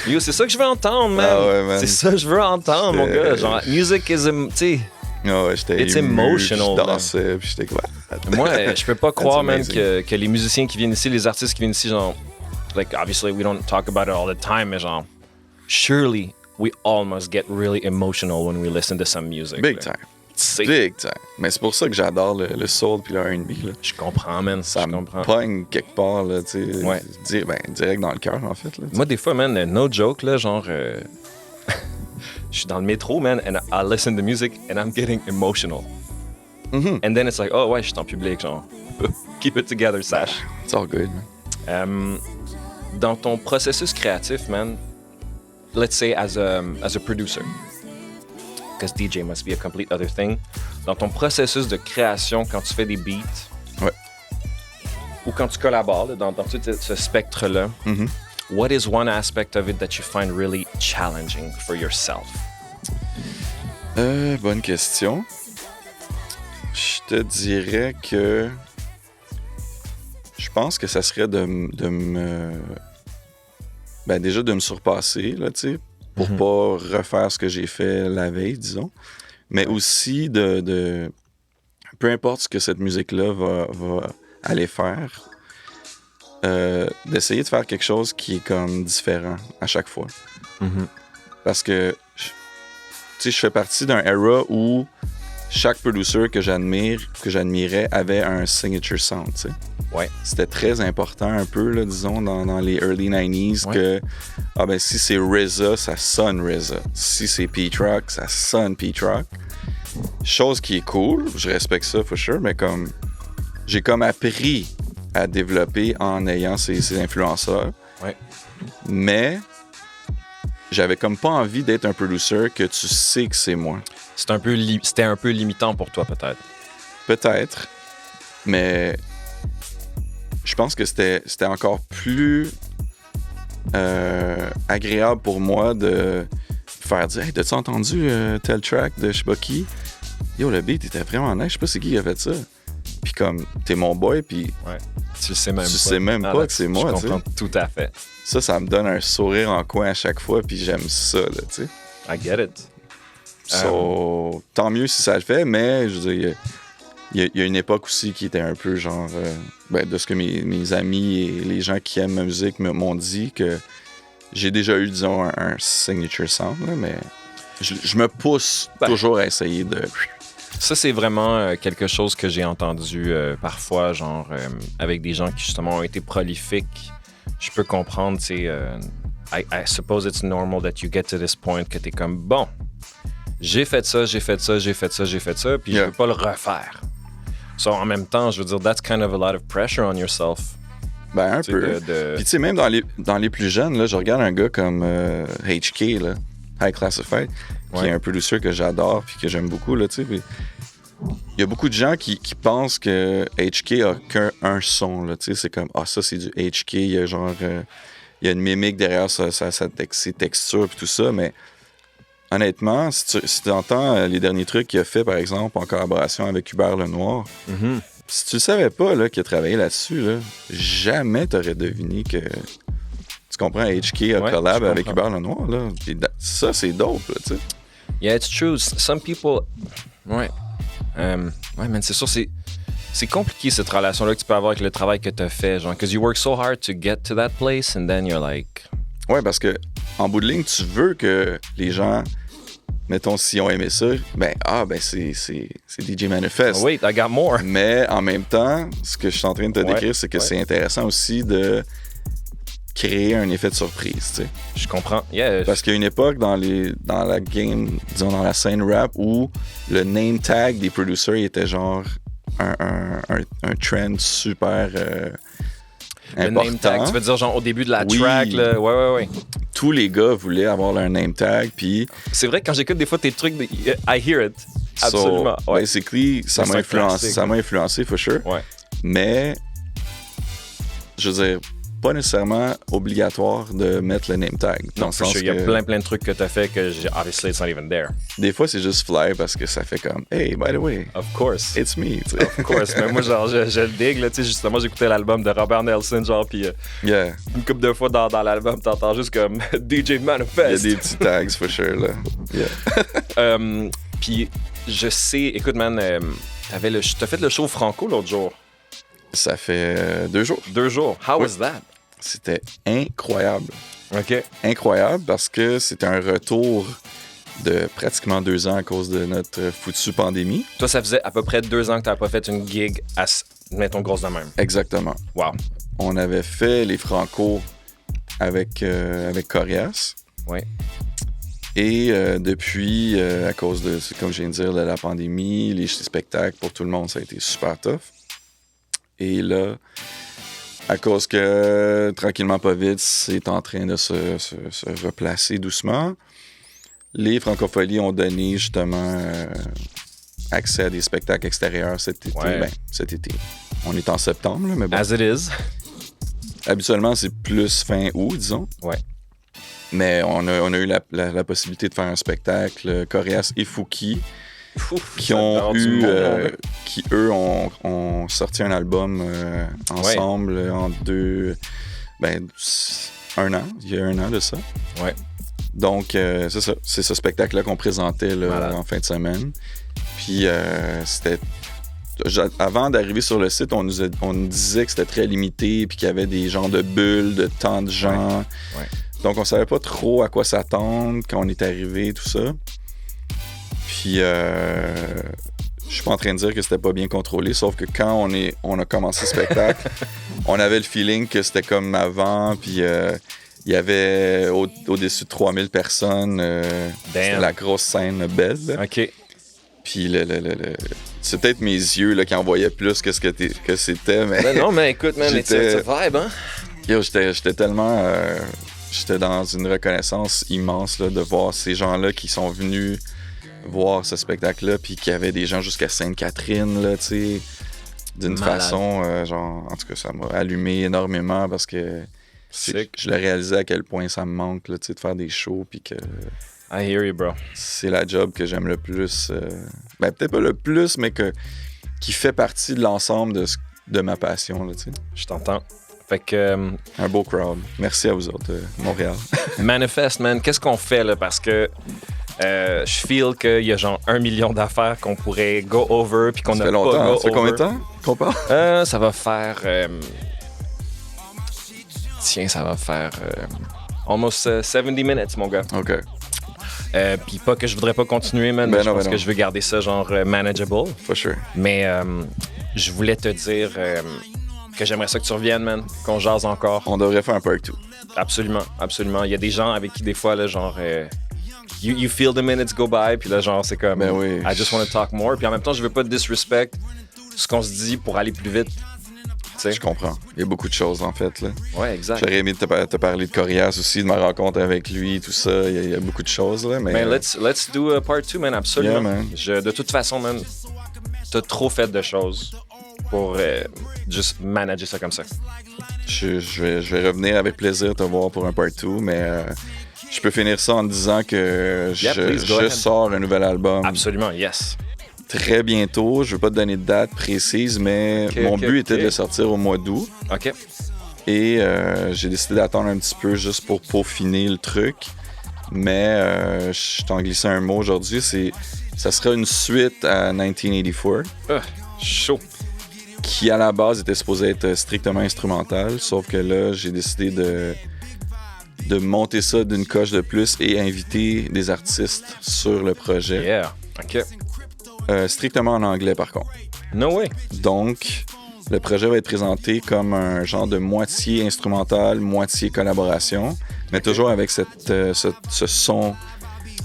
Yo, c'est ça que je veux entendre, man. Ah ouais, man. C'est ça que je veux entendre, mon gars. Genre, music is, tu sais... Ah ouais, j'étais It's ému, emotional. Je dansais, puis j'étais quoi? Moi, je peux pas croire, même, que les musiciens qui viennent ici, les artistes qui viennent ici, genre... Like, obviously, we don't talk about it all the time, mais genre... Surely, we all must get really emotional when we listen to some music. Big time. Big time. Mais c'est pour ça que j'adore le soul puis le R&B, là. Je comprends, man. Ça me pogne quelque part, là, tu sais. Ouais. Direct dans le cœur, en fait, là. Moi, des fois, man, no joke, là, genre... Je suis dans le métro, man, and I listen to music and I'm getting emotional. Mm-hmm. And then it's like, oh ouais, je suis en public, genre. Keep it together, Sash. It's all good, man. Dans ton processus créatif, man, let's say as a producer, because DJ must be a complete other thing. Dans ton processus de création, quand tu fais des beats, ou quand tu collabores, là, dans tout ce spectre-là, what is one aspect of it that you find really challenging for yourself? Bonne question. Je te dirais que je pense que ça serait de me déjà de me surpasser, là, tu sais, pour pas refaire ce que j'ai fait la veille, disons, mais aussi de peu importe ce que cette musique-là va aller faire, d'essayer de faire quelque chose qui est comme différent à chaque fois. Parce que, tu sais, je fais partie d'un era où chaque producer que j'admirais avait un signature sound, tu sais. Ouais. C'était très important un peu, là, disons, dans les early 90s, que si c'est RZA, ça sonne RZA. Si c'est Pete-Rock, ça sonne Pete-Rock. Chose qui est cool, je respecte ça, for sure, mais comme j'ai comme appris à développer en ayant ces influenceurs. Ouais. Mais j'avais comme pas envie d'être un producer que tu sais que c'est moi. C'était un peu limitant pour toi, peut-être. Peut-être, mais je pense que c'était encore plus agréable pour moi de faire dire « Hey, t'as-tu entendu tel track de je sais pas qui? Yo, le beat était vraiment nice, je sais pas c'est qui a fait ça. » puis comme, t'es mon boy, puis Ouais. Tu le sais même pas. tu sais même pas que c'est moi, Je tu sais. comprends tout à fait. Ça me donne un sourire en coin à chaque fois, puis j'aime ça, là, tu sais. I get it. So, tant mieux si ça le fait, mais je veux dire, il y a une époque aussi qui était un peu genre, de ce que mes amis et les gens qui aiment ma musique m'ont dit, que j'ai déjà eu, disons, un signature sound, là, mais je me pousse toujours à essayer de... Ça, c'est vraiment quelque chose que j'ai entendu parfois, genre, avec des gens qui, justement, ont été prolifiques. Je peux comprendre, tu sais, I suppose it's normal that you get to this point que t'es comme, bon, j'ai fait ça, puis je veux pas le refaire. So, en même temps, je veux dire, that's kind of a lot of pressure on yourself. Ben, un peu. Puis, tu sais, même dans les plus jeunes, là, je regarde un gars comme HK, là, High Classified, qui est un producer que j'adore puis que j'aime beaucoup, là, tu sais. Il y a beaucoup de gens qui pensent que HK a qu'un son, là, tu sais. C'est comme, ça, c'est du HK, il y a genre... il y a une mimique derrière ses textures puis tout ça, mais honnêtement, si tu entends les derniers trucs qu'il a fait, par exemple, en collaboration avec Hubert Lenoir, si tu le savais pas là, qu'il a travaillé là-dessus, là, jamais t'aurais deviné que... Tu comprends, HK a collab avec Hubert Lenoir, là. Ça, c'est dope, là, tu sais. Yeah, it's true. Some people... Ouais. Ouais, man, c'est sûr, c'est compliqué, cette relation-là que tu peux avoir avec le travail que tu as fait, genre, because you work so hard to get to that place, and then you're like... Ouais, parce que, en bout de ligne, tu veux que les gens, mettons, s'ils ont aimé ça, c'est DJ Manifest. Oh, wait, I got more. Mais, en même temps, ce que je suis en train de te décrire, c'est que c'est intéressant aussi de créer un effet de surprise, tu sais. Je comprends, yeah. Parce qu'il y a une époque dans la game, disons, dans la scène rap, où le name tag des producers était genre... un trend super important. Le name tag, tu veux dire genre au début de la track, là. Ouais. Tous les gars voulaient avoir leur name tag, puis... C'est vrai que quand j'écoute des fois tes trucs, I hear it. Absolument. So, basically, ça m'a influencé, for sure. Ouais. Mais, je veux dire, pas nécessairement obligatoire de mettre le name tag. Non, for sure. Il y a plein de trucs que t'as fait que, obviously, it's not even there. Des fois, c'est juste fly parce que ça fait comme, hey, by the way, of course, it's me. Of course. Mais moi, genre, je le digue, là, tu sais, justement, j'écoutais l'album de Robert Nelson, genre, puis une couple de fois dans l'album, t'entends juste comme DJ Manifest. Il y a des petits tags, for sure, là. Yeah. Puis, je sais, écoute, man, t'as fait le show Franco l'autre jour. Ça fait 2 jours. 2 jours. How was that? C'était incroyable. OK. Incroyable parce que c'était un retour de pratiquement 2 ans à cause de notre foutue pandémie. Toi, ça faisait à peu près 2 ans que t'avais pas fait une gig à, mettons, grosse de même. Exactement. Wow. On avait fait les Franco avec Corias. Oui. Et depuis, à cause de, comme je viens de dire, de la pandémie, les spectacles pour tout le monde, ça a été super tough. Et là, à cause que, tranquillement pas vite, c'est en train de se replacer doucement, les Francopholies ont donné justement accès à des spectacles extérieurs cet été. Ouais. Cet été. On est en septembre, là, mais bon. As it is. Habituellement, c'est plus fin août, disons. Ouais. Mais on a eu la possibilité de faire un spectacle, Corias et Fouki, qui eux ont sorti un album ensemble en 1 an. Il y a 1 an de ça. Ouais. Donc, c'est ça. C'est ce spectacle-là qu'on présentait là, en fin de semaine. Puis, c'était... Avant d'arriver sur le site, on nous disait que c'était très limité, puis qu'il y avait des genres de bulles, de tant de gens. Ouais. Donc, on savait pas trop à quoi s'attendre quand on est arrivé, tout ça. Puis, je suis pas en train de dire que c'était pas bien contrôlé, sauf que quand on a commencé le spectacle, on avait le feeling que c'était comme avant, puis il y avait au-dessus de 3000 personnes. C'était la grosse scène belle. Là. OK. Puis, c'est peut-être mes yeux là, qui en voyaient plus que ce que c'était, mais... Ben non, mais écoute, man, it's a vibe, hein? Yo, j'étais tellement... j'étais dans une reconnaissance immense là, de voir ces gens-là qui sont venus voir ce spectacle-là, puis qu'il y avait des gens jusqu'à Sainte-Catherine, là, tu sais, d'une façon, genre, en tout cas, ça m'a allumé énormément parce que je le réalisais à quel point ça me manque, là, tu sais, de faire des shows, puis que... I hear you, bro. C'est la job que j'aime le plus. Ben, peut-être pas le plus, mais que qui fait partie de l'ensemble de ma passion, là, tu sais. Je t'entends. Fait que... Un beau crowd. Merci à vous autres, Montréal. Manifest, man. Qu'est-ce qu'on fait, là? Parce que je feel qu'il y a genre 1 million d'affaires qu'on pourrait go over puis qu'on n'a pas go over. Ça fait combien de temps qu'on parle? Ça va faire... Tiens, ça va faire... almost 70 minutes, mon gars. OK. Puis pas que je voudrais pas continuer, man. Je pense que je veux garder ça genre manageable. For sure. Mais je voulais te dire que j'aimerais ça que tu reviennes, man. Qu'on jase encore. On devrait faire un part 2. Absolument, absolument. Il y a des gens avec qui des fois, là, genre... you feel the minutes go by, puis là, genre, c'est comme... Ben oui. I just want to talk more. Puis en même temps, je veux pas disrespect ce qu'on se dit pour aller plus vite. T'sais. Je comprends. Il y a beaucoup de choses, en fait, là. Ouais, exact. J'aurais aimé te parler de Corias aussi, de ma rencontre avec lui, tout ça. Il y a beaucoup de choses, là. Mais let's do a part 2, man, absolument. Yeah, man. De toute façon, man, t'as trop fait de choses pour juste manager ça comme ça. Je vais revenir avec plaisir te voir pour un part 2, mais je peux finir ça en disant que je sors un nouvel album. Absolument, yes. Très bientôt. Je veux pas te donner de date précise, mais mon but était de le sortir au mois d'août. OK. Et j'ai décidé d'attendre un petit peu juste pour peaufiner le truc. Mais je t'en glissais un mot aujourd'hui. Ça sera une suite à 1984. Chaud. Qui, à la base, était supposé être strictement instrumental. Sauf que là, j'ai décidé de monter ça d'une coche de plus et inviter des artistes sur le projet. Yeah. OK. Strictement en anglais, par contre. No way. Donc, le projet va être présenté comme un genre de moitié instrumental, moitié collaboration, mais toujours avec ce son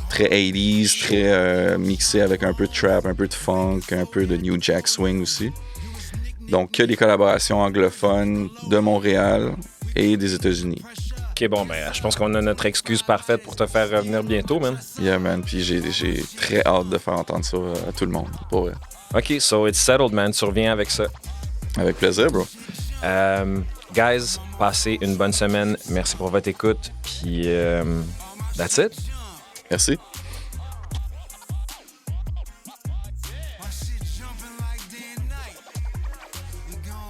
très 80s, très mixé avec un peu de trap, un peu de funk, un peu de New Jack Swing aussi. Donc, que des collaborations anglophones de Montréal et des États-Unis. OK, bon, ben, je pense qu'on a notre excuse parfaite pour te faire revenir bientôt, man. Yeah, man. Puis j'ai très hâte de faire entendre ça à tout le monde, pour vrai. OK, so it's settled, man. Tu reviens avec ça. Avec plaisir, bro. Guys, passez une bonne semaine. Merci pour votre écoute. Puis, that's it. Merci.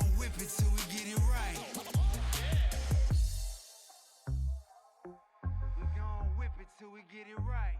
Whip it till we get it right.